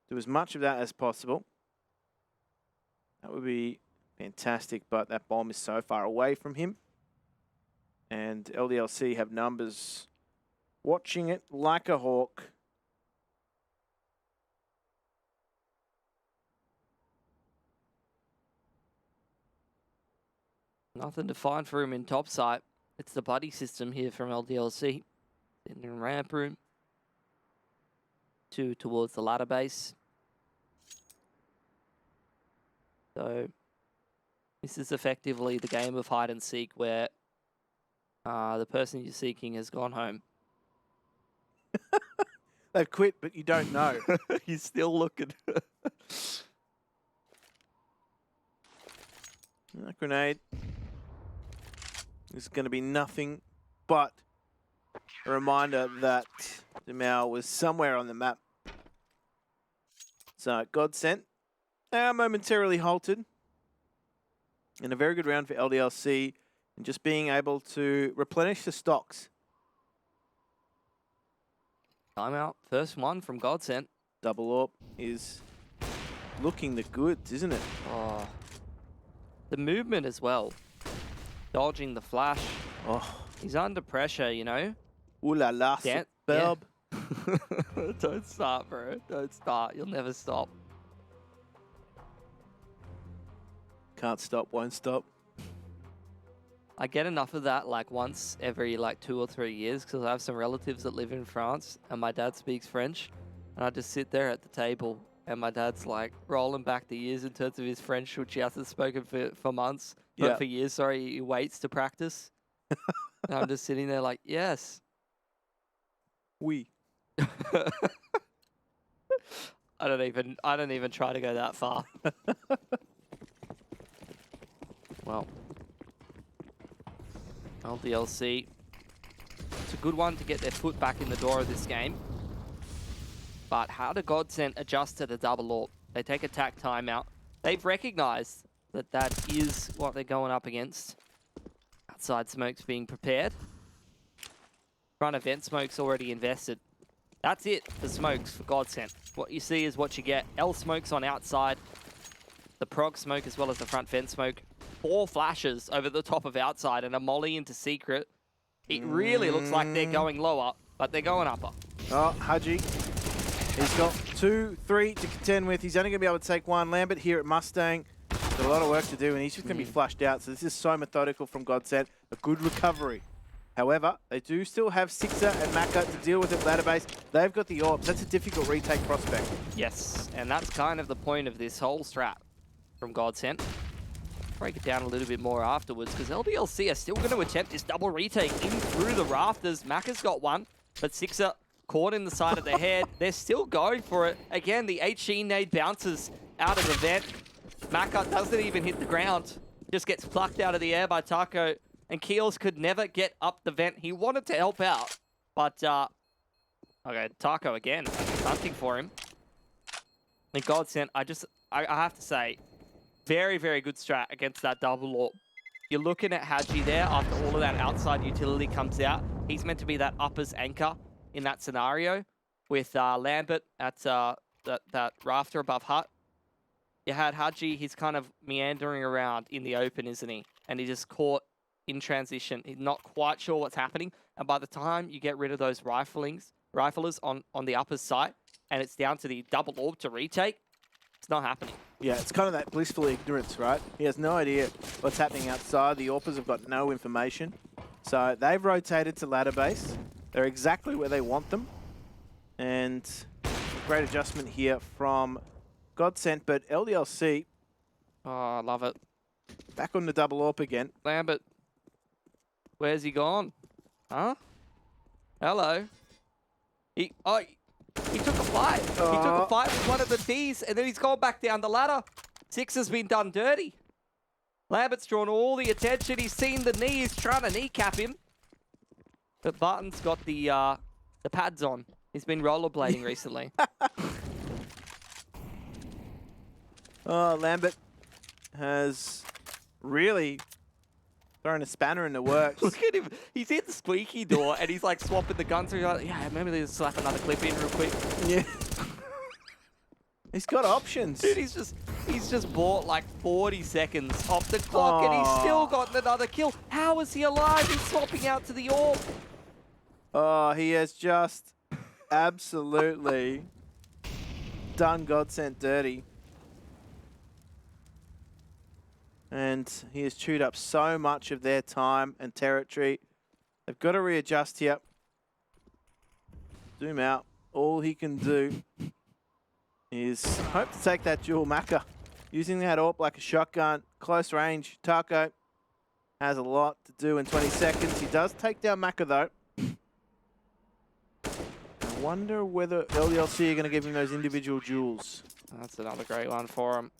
do as much of that as possible, that would be fantastic, but that bomb is so far away from him. And LDLC have numbers watching it like a hawk. Nothing to find for him in top site. It's the buddy system here from LDLC. In ramp room. 2 towards the ladder base. So This is effectively the game of hide and seek where the person you're seeking has gone home. They've quit, but you don't know. He's still looking. That grenade is going to be nothing but a reminder that Demau was somewhere on the map. So GODSENT momentarily halted. And a very good round for LDLC and just being able to replenish the stocks. Timeout. First one from GODSENT. Double AWP is looking the goods, isn't it? Oh. The movement as well. Dodging the flash. Oh. He's under pressure, you know? Ooh la la, Yeah. superb. Don't start, bro. Don't start. You'll never stop. Can't stop, won't stop. I get enough of that like once every like 2 or 3 years because I have some relatives that live in France and my dad speaks French. And I just sit there at the table and my dad's like rolling back the years in terms of his French, which he hasn't spoken for months. Not for years, sorry. He waits to practice. And I'm just sitting there like, yes. Oui. I don't even try to go that far. Well, LDLC. It's a good one to get their foot back in the door of this game. But how do GODSENT adjust to the double AWP? They take a tack timeout. They've recognized that that is what they're going up against. Outside smoke's being prepared. Front event smoke's already invested. That's it for smokes for GODSENT. What you see is what you get. L smoke's on outside. The prog smoke as well as the front vent smoke. 4 flashes over the top of outside and a molly into secret. It really looks like they're going lower, but they're going upper. Oh, Haji. He's got 2, 3 to contend with. He's only going to be able to take one. Lambert here at Mustang. Got a lot of work to do, and he's just going to be flushed out. So this is so methodical from GODSENT. A good recovery. However, they do still have Sixer and Maka to deal with at ladder base. They've got the AWP. That's a difficult retake prospect. Yes, and that's kind of the point of this whole strat from GODSENT. Break it down a little bit more afterwards, because LDLC are still going to attempt this double retake in through the rafters. Maka's got one, but Sixer caught in the side of the head. They're still going for it. Again, the HE nade bounces out of the vent. Maka doesn't even hit the ground. Just gets plucked out of the air by Taco. And Keels could never get up the vent. He wanted to help out. But, okay, Taco again. Hunting for him. And GODSENT, I have to say, very, very good strat against that double AWP. You're looking at Haji there after all of that outside utility comes out. He's meant to be that uppers anchor in that scenario with Lambert at that rafter above hut. You had Haji, he's kind of meandering around in the open, isn't he? And he just caught in transition. He's not quite sure what's happening. And by the time you get rid of those riflers on the upper site, and it's down to the double AWP to retake, it's not happening. Yeah, it's kind of that blissful ignorance, right? He has no idea what's happening outside. The AWPers have got no information. So they've rotated to ladder base. They're exactly where they want them. And great adjustment here from GODSENT, but LDLC. Oh, I love it. Back on the double AWP again. Lambert. Where's he gone? Huh? Hello. He took a fight. He took a fight with one of the Ds, and then he's gone back down the ladder. Six has been done dirty. Lambert's drawn all the attention. He's seen the knee. He's trying to kneecap him. But Barton's got the pads on. He's been rollerblading recently. Oh, Lambert has really thrown a spanner in the works. Look at him. He's hit the squeaky door and he's like swapping the guns. So he's like, yeah, maybe let's slap another clip in real quick. Yeah. He's got options. Dude, he's just bought like 40 seconds off the clock and he's still gotten another kill. How is he alive? He's swapping out to the AWP. Oh, he has just absolutely done GODSENT dirty. And he has chewed up so much of their time and territory. They've got to readjust here. Zoom out. All he can do is hope to take that dual Maka. using that AWP like a shotgun, close range. Taco has a lot to do in 20 seconds. He does take down Maka though. I wonder whether LDLC are going to give him those individual duels. That's another great one for him.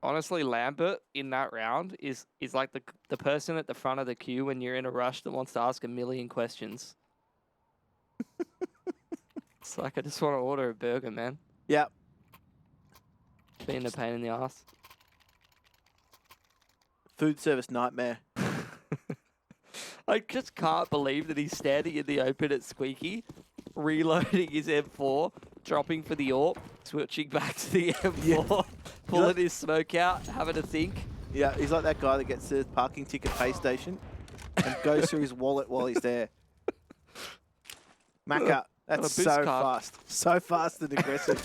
Honestly, Lambert in that round is like the person at the front of the queue when you're in a rush that wants to ask a million questions. It's like, I just want to order a burger, man. Yep. Being a pain in the ass. Food service nightmare. I just can't believe that he's standing in the open at Squeaky, reloading his M4, dropping for the AWP, switching back to the M4, pulling his smoke out, having a think. Yeah, he's like that guy that gets the parking ticket pay station and goes through his wallet while he's there. Maka, that's so fast. So fast and aggressive.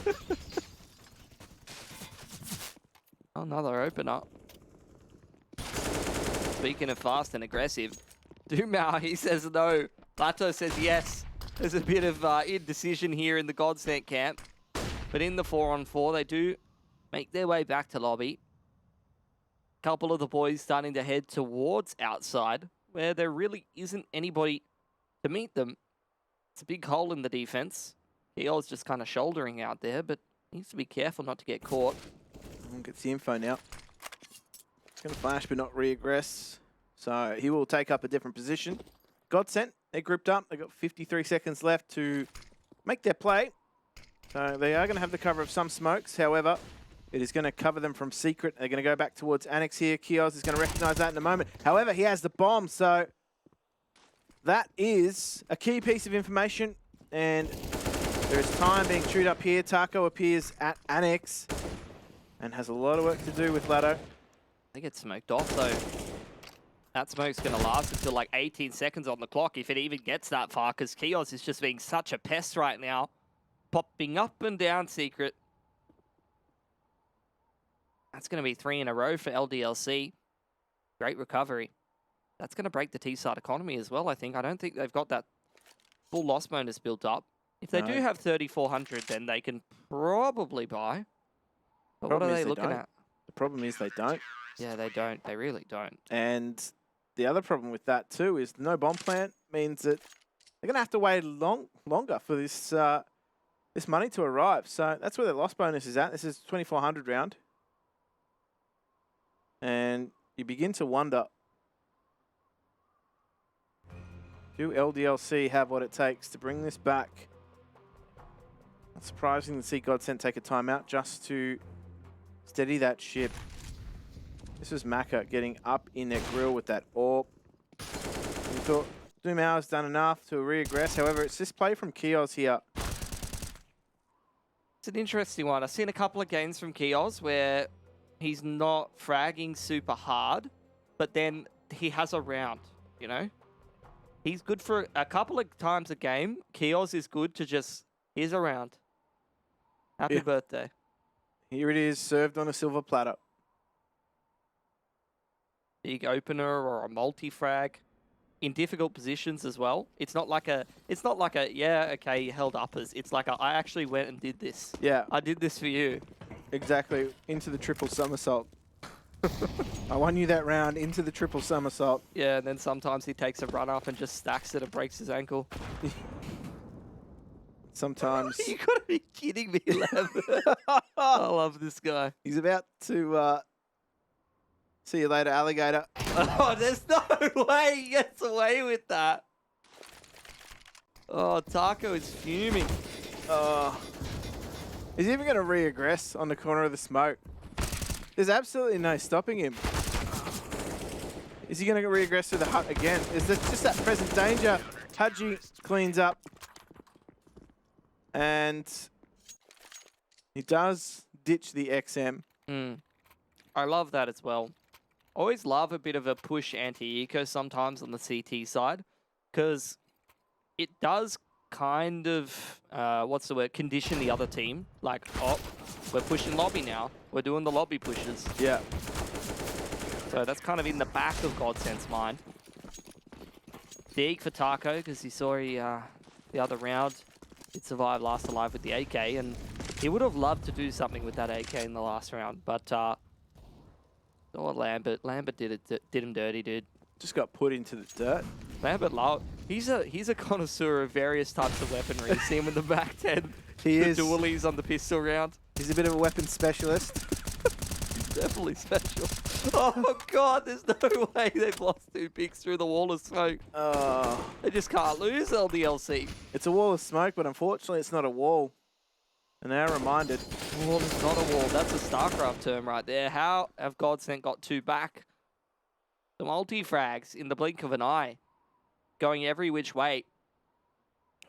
Another opener. Speaking of fast and aggressive, Dumao, he says no. Lato says yes. There's a bit of indecision here in the GODSENT camp. But in the 4-on-4, they do make their way back to lobby. Couple of the boys starting to head towards outside, where there really isn't anybody to meet them. It's a big hole in the defense. Keel's just kind of shouldering out there, but needs to be careful not to get caught. Gets the info now. He's going to flash but not re-aggress. So he will take up a different position. GODSENT, they're grouped up. They've got 53 seconds left to make their play. So they are going to have the cover of some smokes. However, it is going to cover them from secret. They're going to go back towards Annex here. Kios is going to recognize that in a moment. However, he has the bomb. So that is a key piece of information. And there is time being chewed up here. Taco appears at Annex and has a lot of work to do with Laddo. They get smoked off, though. That smoke's going to last until like 18 seconds on the clock, if it even gets that far, because Kios is just being such a pest right now. Popping up and down secret. That's going to be 3 in a row for LDLC. Great recovery. That's going to break the T-side economy as well, I think. I don't think they've got that full loss bonus built up. If they do have 3,400, then they can probably buy. But what are they looking at? The problem is they don't. Yeah, they don't. They really don't. And the other problem with that too is no bomb plant means that they're going to have to wait longer for this this money to arrive. So that's where the loss bonus is at. This is 2,400 round. And you begin to wonder, do LDLC have what it takes to bring this back? Not surprising to see GODSENT take a timeout just to steady that ship. This was Maka getting up in their grill with that AWP. We thought Dumao has done enough to re-aggress. However, it's this play from Kios here. It's an interesting one. I've seen a couple of games from Kios where he's not fragging super hard, but then he has a round, you know? He's good for a couple of times a game. Kios is good to just, here's a round. Happy birthday. Here it is, served on a silver platter. Big opener or a multi-frag in difficult positions as well. It's not like a, yeah, okay, you held uppers. It's like I actually went and did this. Yeah. I did this for you. Exactly, into the triple somersault. I won you that round into the triple somersault. Yeah, and then sometimes he takes a run up and just stacks it and breaks his ankle. Sometimes. You gotta be kidding me, Lambert. I love this guy. He's about to see you later, alligator. Oh, there's no way he gets away with that. Oh, Taco is fuming. He's even going to re-aggress on the corner of the smoke. There's absolutely no stopping him. Is he going to re-aggress through the hut again? Is this just that present danger? Haji cleans up. And he does ditch the XM. I love that as well. Always love a bit of a push anti-eco sometimes on the CT side, because it does kind of, condition the other team. Like, oh, we're pushing lobby now. We're doing the lobby pushes. Yeah. So that's kind of in the back of GODSENT's mind. Dig for Taco, because he saw the other round. Did survive last alive with the AK, and He would have loved to do something with that AK in the last round, but oh, Lambert did him dirty, dude. Just got put into the dirt. Lambert, he's a connoisseur of various types of weaponry. You see him in the back 10. He the is. dualies on the pistol round. He's a bit of a weapon specialist. Definitely special. Oh god, there's no way they've lost 2 picks through the wall of smoke. They just can't lose LDLC. It's a wall of smoke, but unfortunately it's not a wall. And they're reminded. Wall is not a wall. That's a StarCraft term right there. How have GODSENT got 2 back? The multi-frags in the blink of an eye. Going every which way.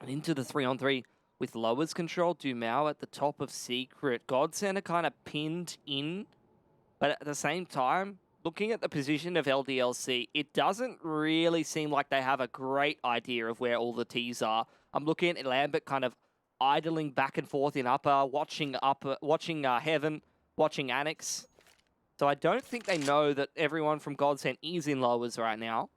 And into the 3-on-3. With lowers control, Dumao at the top of Secret. GODSENT are kind of pinned in. But at the same time, looking at the position of LDLC, it doesn't really seem like they have a great idea of where all the T's are. I'm looking at Lambert kind of idling back and forth in upper, watching Heaven, watching Annex. So I don't think they know that everyone from GODSENT is in lowers right now.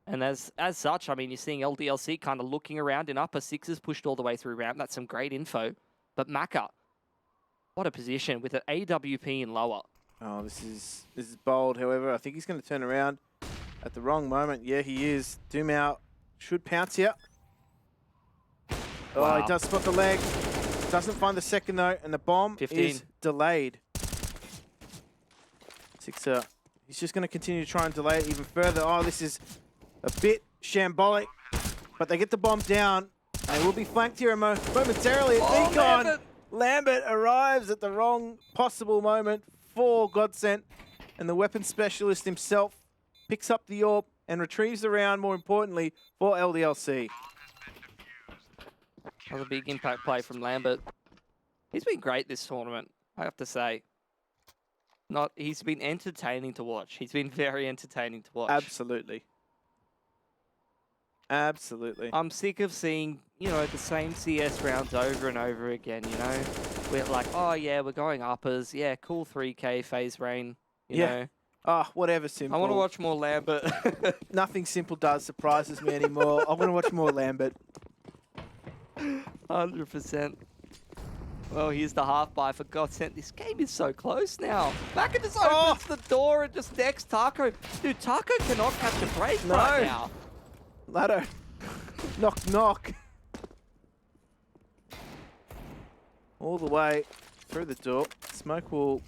And as such, I mean, you're seeing LDLC kind of looking around in upper. Sixes pushed all the way through ramp. That's some great info. But Maka, what a position with an AWP in lower. Oh, this is bold. However, I think he's going to turn around at the wrong moment. Yeah, he is. Dumao should pounce here. Oh, Wow. he does spot the leg. Doesn't find the second though, and the bomb 15. is delayed. Sixer, he's just going to continue to try and delay it even further. Oh, this is a bit shambolic, but they get the bomb down. They will be flanked here momentarily. Oh, Beacon! Lambert arrives at the wrong possible moment for GODSENT, and the weapon specialist himself picks up the AWP and retrieves the round, more importantly, for LDLC. Another big impact play from Lambert. He's been great this tournament, I have to say. He's been entertaining to watch. He's been very entertaining to watch. Absolutely. Absolutely. I'm sick of seeing, the same CS rounds over and over again, We're like, oh yeah, we're going uppers. Yeah, cool 3K phase rain, you know. Oh, whatever, Simple. I want to watch more Lambert. Nothing Simple does surprises me anymore. I want to watch more Lambert. 100%. Well, here's the half buy for GODSENT. This game is so close now. Maka just opens the door and just decks Taco. Dude, Taco cannot catch a break right now. Ladder. Knock, knock. All the way through the door. Smoke will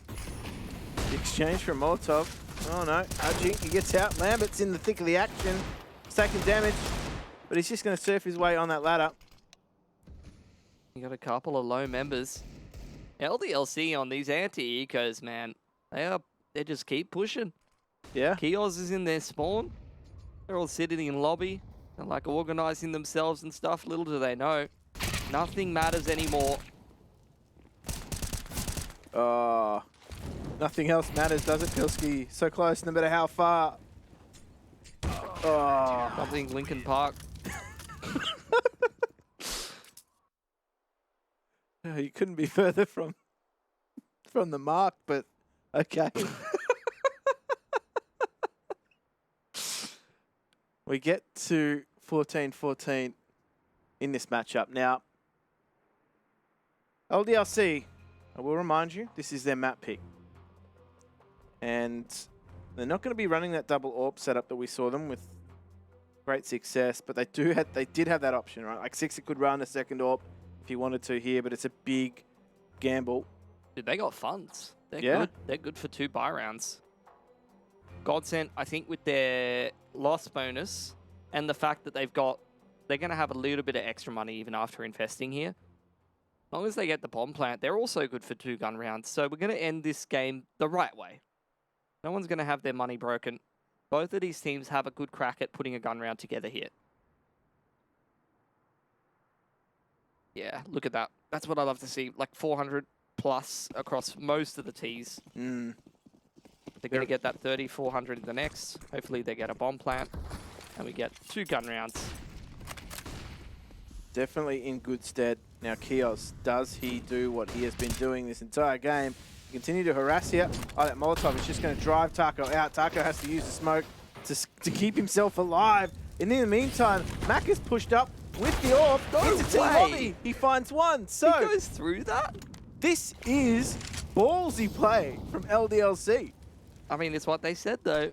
be exchanged for a Molotov. Oh no, Haji, he gets out. Lambert's in the thick of the action. He's taking damage, but he's just going to surf his way on that ladder. You got a couple of low members. LDLC on these anti-ecos, man. They just keep pushing. Yeah. Kios is in their spawn. They're all sitting in lobby. They're like organizing themselves and stuff. Little do they know. Nothing matters anymore. Nothing else matters, does it, Pilski? So close, no matter how far. Something Lincoln Park. You couldn't be further from the mark, but okay. We get to 14-14 in this matchup. Now, LDLC, I will remind you, this is their map pick. And they're not going to be running that double AWP setup that we saw them with great success, but they did have that option, right? Like Sixer could run a second AWP if he wanted to here, but it's a big gamble. Dude, they got funds. They're Yeah. good. They're good for 2 buy rounds. GODSENT, I think with their loss bonus and the fact that they're going to have a little bit of extra money even after investing here. As long as they get the bomb plant, they're also good for 2 gun rounds. So we're going to end this game the right way. No one's going to have their money broken. Both of these teams have a good crack at putting a gun round together here. Yeah, look at that. That's what I love to see. Like 400 plus across most of the Ts. Mm. They're going to get that 3,400 in the next. Hopefully they get a bomb plant. And we get 2 gun rounds. Definitely in good stead. Now, Kios, does he do what he has been doing this entire game? Continue to harass here. Oh, that Molotov is just going to drive Taco out. Taco has to use the smoke to keep himself alive. And in the meantime, Mac is pushed up with the orb. No It's a team way. lobby. He finds one. So He goes through that? this is ballsy play from LDLC. I mean, it's what they said, though.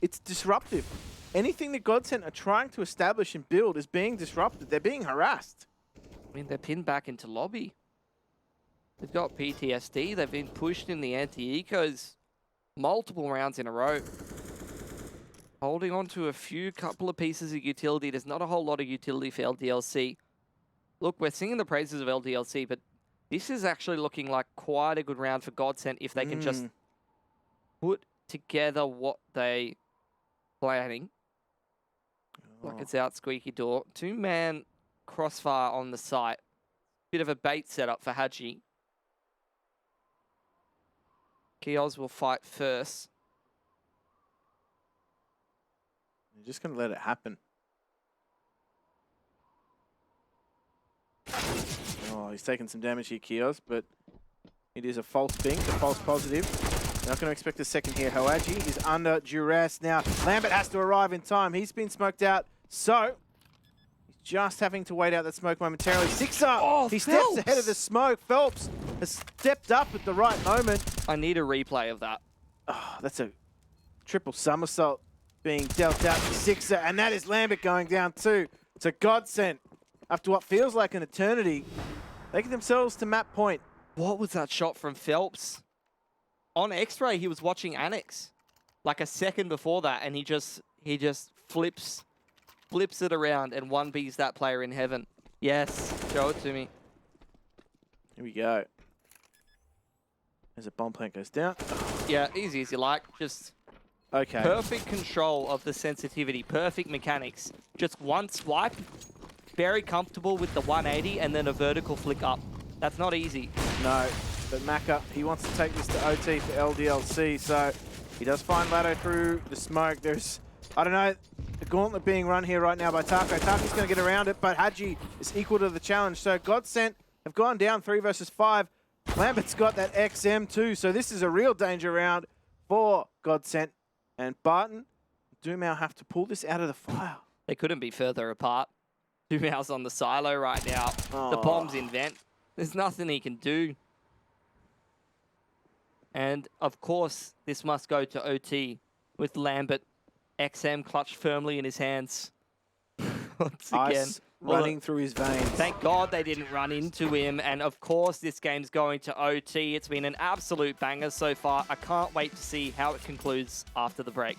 It's disruptive. Anything that GODSENT are trying to establish and build is being disrupted. They're being harassed. I mean, they're pinned back into lobby. They've got PTSD. They've been pushed in the anti-ecos multiple rounds in a row. Holding on to a couple of pieces of utility. There's not a whole lot of utility for LDLC. Look, we're singing the praises of LDLC, but this is actually looking like quite a good round for GODSENT if they can just put together what they planning. Like it's out squeaky door. 2-man crossfire on the site. Bit of a bait setup for Haji. Kios will fight first. You're just going to let it happen. Oh, he's taking some damage here, Kios, but it is a false bink, a false positive. Not going to expect a second here. Haji is under duress now. Lambert has to arrive in time. He's been smoked out, so he's just having to wait out that smoke momentarily. Sixer! Oh, he Phelps! steps ahead of the smoke. Phelps has stepped up at the right moment. I need a replay of that. Oh, that's a triple somersault being dealt out to Sixer, and that is Lambert going down too. It's a GODSENT. After what feels like an eternity, they get themselves to map point. What was that shot from Phelps? On X-ray, he was watching Annex like a second before that, and he just flips it around and 1Bs that player in heaven. Yes, show it to me. Here we go. As a bomb plant goes down. Yeah, easy as you like. Just Okay. perfect control of the sensitivity, perfect mechanics. Just one swipe, very comfortable with the 180, and then a vertical flick up. That's not easy. No, but Macca, he wants to take this to OT for LDLC, so he does find Lado through the smoke. There's, I don't know, the gauntlet being run here right now by Taco. Taco's going to get around it, but Haji is equal to the challenge. So GODSENT have gone down 3 versus 5. Lambert's got that XM too, so this is a real danger round for GODSENT. And Barton, Dumau have to pull this out of the fire. They couldn't be further apart. Dumau's on the silo right now. The Oh. bomb's in vent. There's nothing he can do. And, of course, this must go to OT with Lambert. XM clutched firmly in his hands. Once again. Ice running through his veins. Thank God they didn't run into him. And, of course, this game's going to OT. It's been an absolute banger so far. I can't wait to see how it concludes after the break.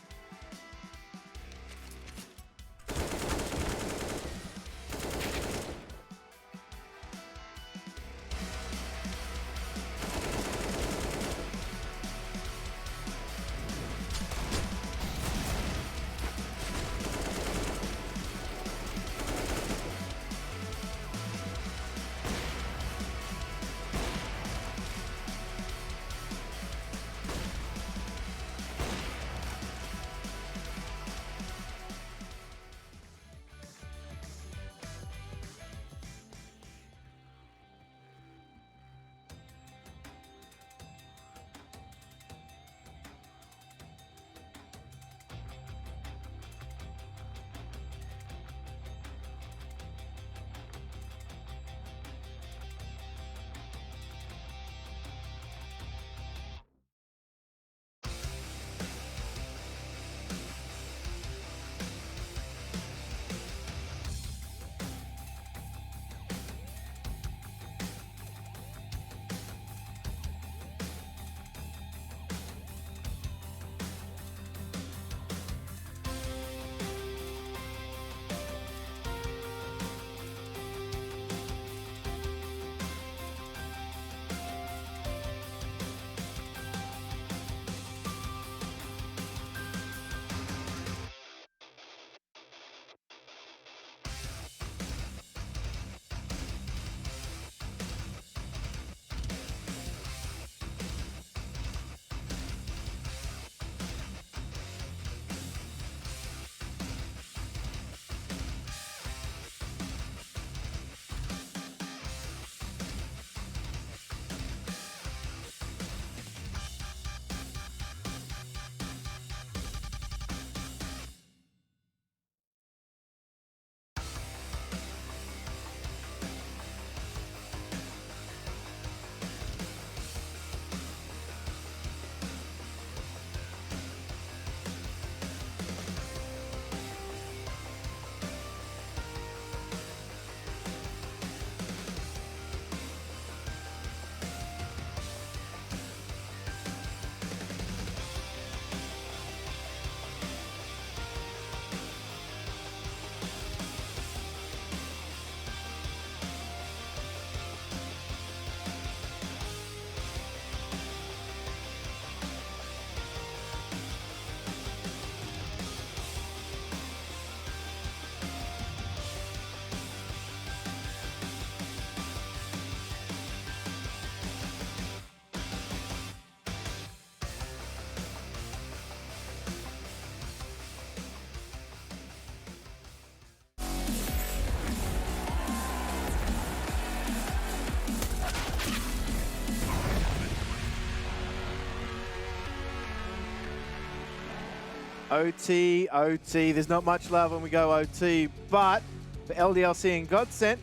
OT, OT. There's not much love when we go OT, but for LDLC and GODSENT,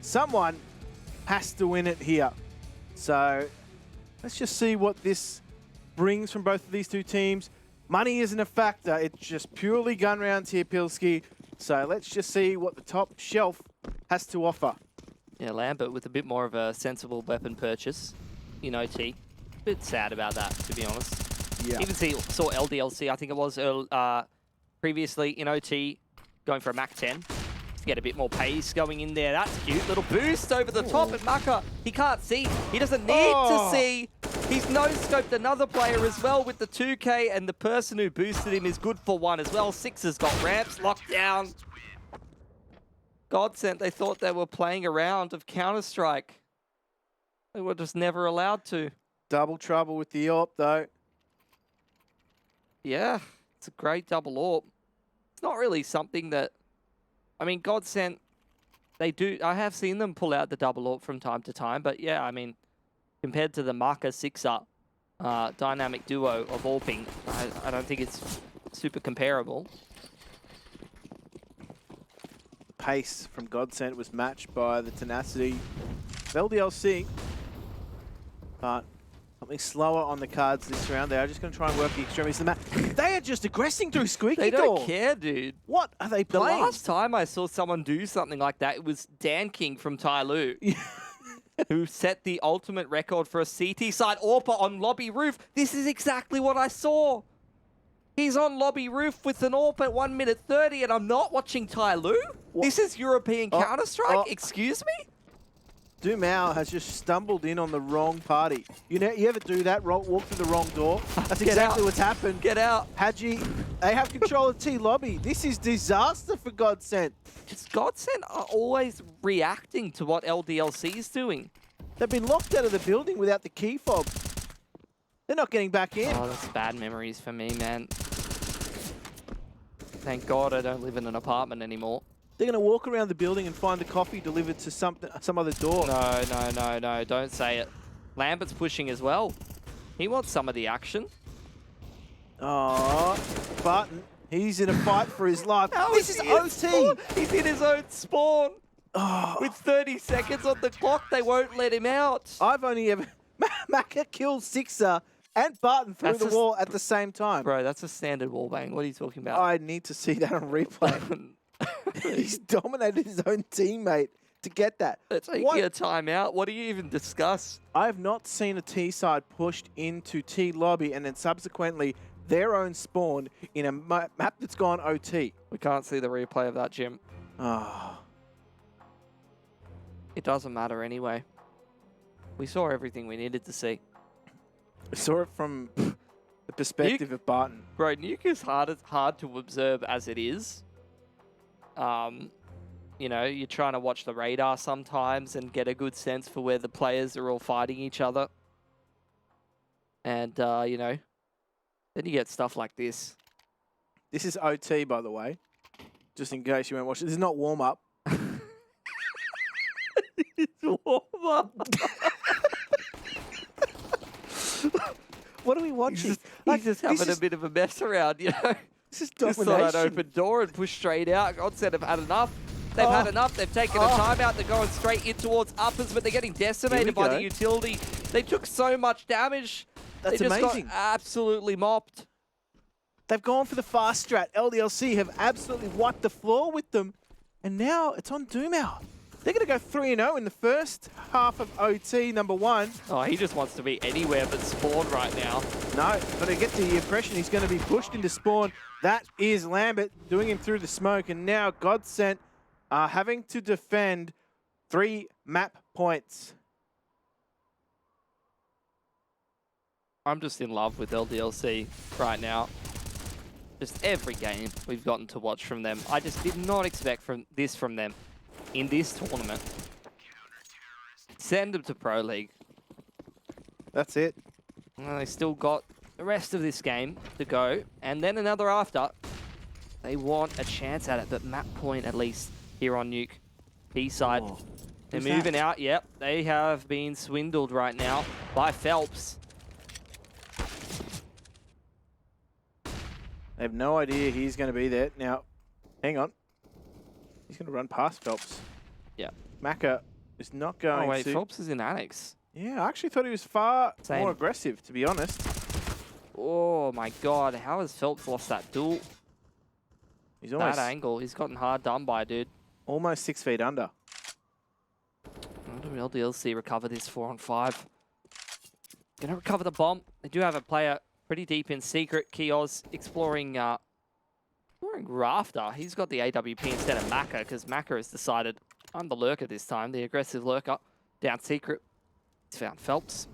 someone has to win it here. So let's just see what this brings from both of these two teams. Money isn't a factor. It's just purely gun rounds here, Pilski. So let's just see what the top shelf has to offer. Yeah, Lambert with a bit more of a sensible weapon purchase in OT. Bit sad about that, to be honest. Yeah. Even saw LDLC, I think it was previously in OT, going for a Mach 10 to get a bit more pace going in there. That's cute. Little boost over the top, and Maka, he can't see. He doesn't need to see. He's no-scoped another player as well with the 2K, and the person who boosted him is good for one as well. Six has got ramps locked down. GODSENT, they thought they were playing a round of Counter-Strike. They were just never allowed to. Double trouble with the AWP, though. Yeah, it's a great double AWP. It's not really something that... I mean, GODSENT, they do... I have seen them pull out the double AWP from time to time, but yeah, I mean, compared to the Marker 6-up dynamic duo of AWPing, I don't think it's super comparable. The pace from GODSENT was matched by the tenacity of LDLC, but something slower on the cards this round. They are just going to try and work the extremities of the map. They are just aggressing through Squeaky They Door. don't care, dude. What are they The playing? last time I saw someone do something like that, it was Dan King from Tyloo, who set the ultimate record for a CT side AWPer on lobby roof. This is exactly what I saw. He's on lobby roof with an AWP at 1 minute 30, and I'm not watching Tyloo. This is European Counter-Strike. Excuse me? Dumao has just stumbled in on the wrong party. You know, you ever do that? Walk through the wrong door? That's exactly what's happened. Get out. Haji, they have control of T lobby. This is disaster for GODSENT. It's GODSENT are always reacting to what LDLC is doing. They've been locked out of the building without the key fob. They're not getting back in. Oh, that's bad memories for me, man. Thank God I don't live in an apartment anymore. They're going to walk around the building and find the coffee delivered to some other door. No, don't say it. Lambert's pushing as well. He wants some of the action. Oh, Barton, he's in a fight for his life. This is OT. Spawn. He's in his own spawn. Oh. With 30 seconds on the clock, they won't let him out. I've only ever... Maka killed Sixer and Barton through the wall at the same time. Bro, that's a standard wallbang. What are you talking about? I need to see that on replay. He's dominated his own teammate to get that. They're taking a timeout. What do you even discuss? I have not seen a T side pushed into T lobby and then subsequently their own spawn in a map that's gone OT. We can't see the replay of that, Jim. Oh. It doesn't matter anyway. We saw everything we needed to see. I saw it from the perspective of Barton. Bro, Nuke is hard to observe as it is. You know, you're trying to watch the radar sometimes and get a good sense for where the players are all fighting each other. And, you know, then you get stuff like this. This is OT, by the way. Just in case you weren't watching. This is not warm-up. It's warm-up. What are we watching? He's just having a bit of a mess around, you know? This is just domination. thought I'd open door and push straight out. GODSENT have had enough. They've had enough. They've taken a timeout. They're going straight in towards uppers, but they're getting decimated by the utility. They took so much damage. That's they just amazing. Got absolutely mopped. They've gone for the fast strat. LDLC have absolutely wiped the floor with them. And now it's on Dumao. They're going to go 3-0 in the first half of OT, number one. Oh, he just wants to be anywhere but spawn right now. No, but to get to the impression he's going to be pushed into spawn. That is Lambert doing him through the smoke. And now GODSENT are having to defend 3 map points. I'm just in love with LDLC right now. Just every game we've gotten to watch from them. I just did not expect this from them in this tournament. Send them to Pro League. That's it. Well, they still got the rest of this game to go, and then another after. They want a chance at it, but map point at least here on Nuke. B-side. Oh, They're moving out. Yep, they have been swindled right now by Phelps. They have no idea he's going to be there. Now, hang on. He's going to run past Phelps. Yeah. Maka is not going Oh, wait, to... Phelps is in Annex. Yeah, I actually thought he was far Same. more aggressive, to be honest. Oh, my God. How has Phelps lost that duel? He's almost, That angle. He's gotten hard done by, dude. almost 6 feet under. How do LDLC recover this 4-on-5? Gonna recover the bomb. They do have a player pretty deep in secret. Kioz exploring Rafter. He's got the AWP instead of Maka because Maka has decided I'm the lurker this time, the aggressive lurker. Down secret. He's found Phelps.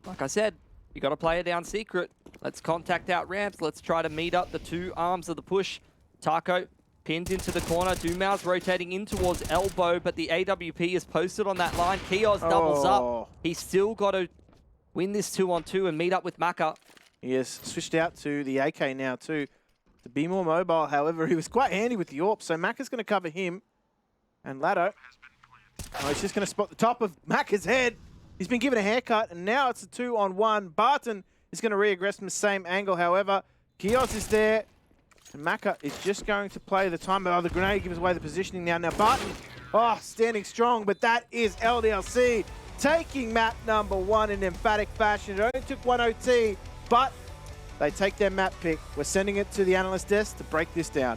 Like I said, you got to play it down secret. Let's contact out ramps. Let's try to meet up the two arms of the push. Taco pinned into the corner. Dumao's rotating in towards elbow, but the AWP is posted on that line. Kioz doubles up. He's still got to win this 2-on-2 and meet up with Maka. He has switched out to the AK now too, to be more mobile. However, he was quite handy with the AWP, so Maka's going to cover him. And Lado, oh, he's just going to spot the top of Maka's head. He's been given a haircut, and now it's a 2-on-1. Barton is going to re-aggress from the same angle. However, Kioz is there, and Maka is just going to play the time. Oh, the grenade gives away the positioning now. Now Barton, oh, standing strong, but that is LDLC taking map number 1 in emphatic fashion. It only took 1 OT, but they take their map pick. We're sending it to the analyst desk to break this down.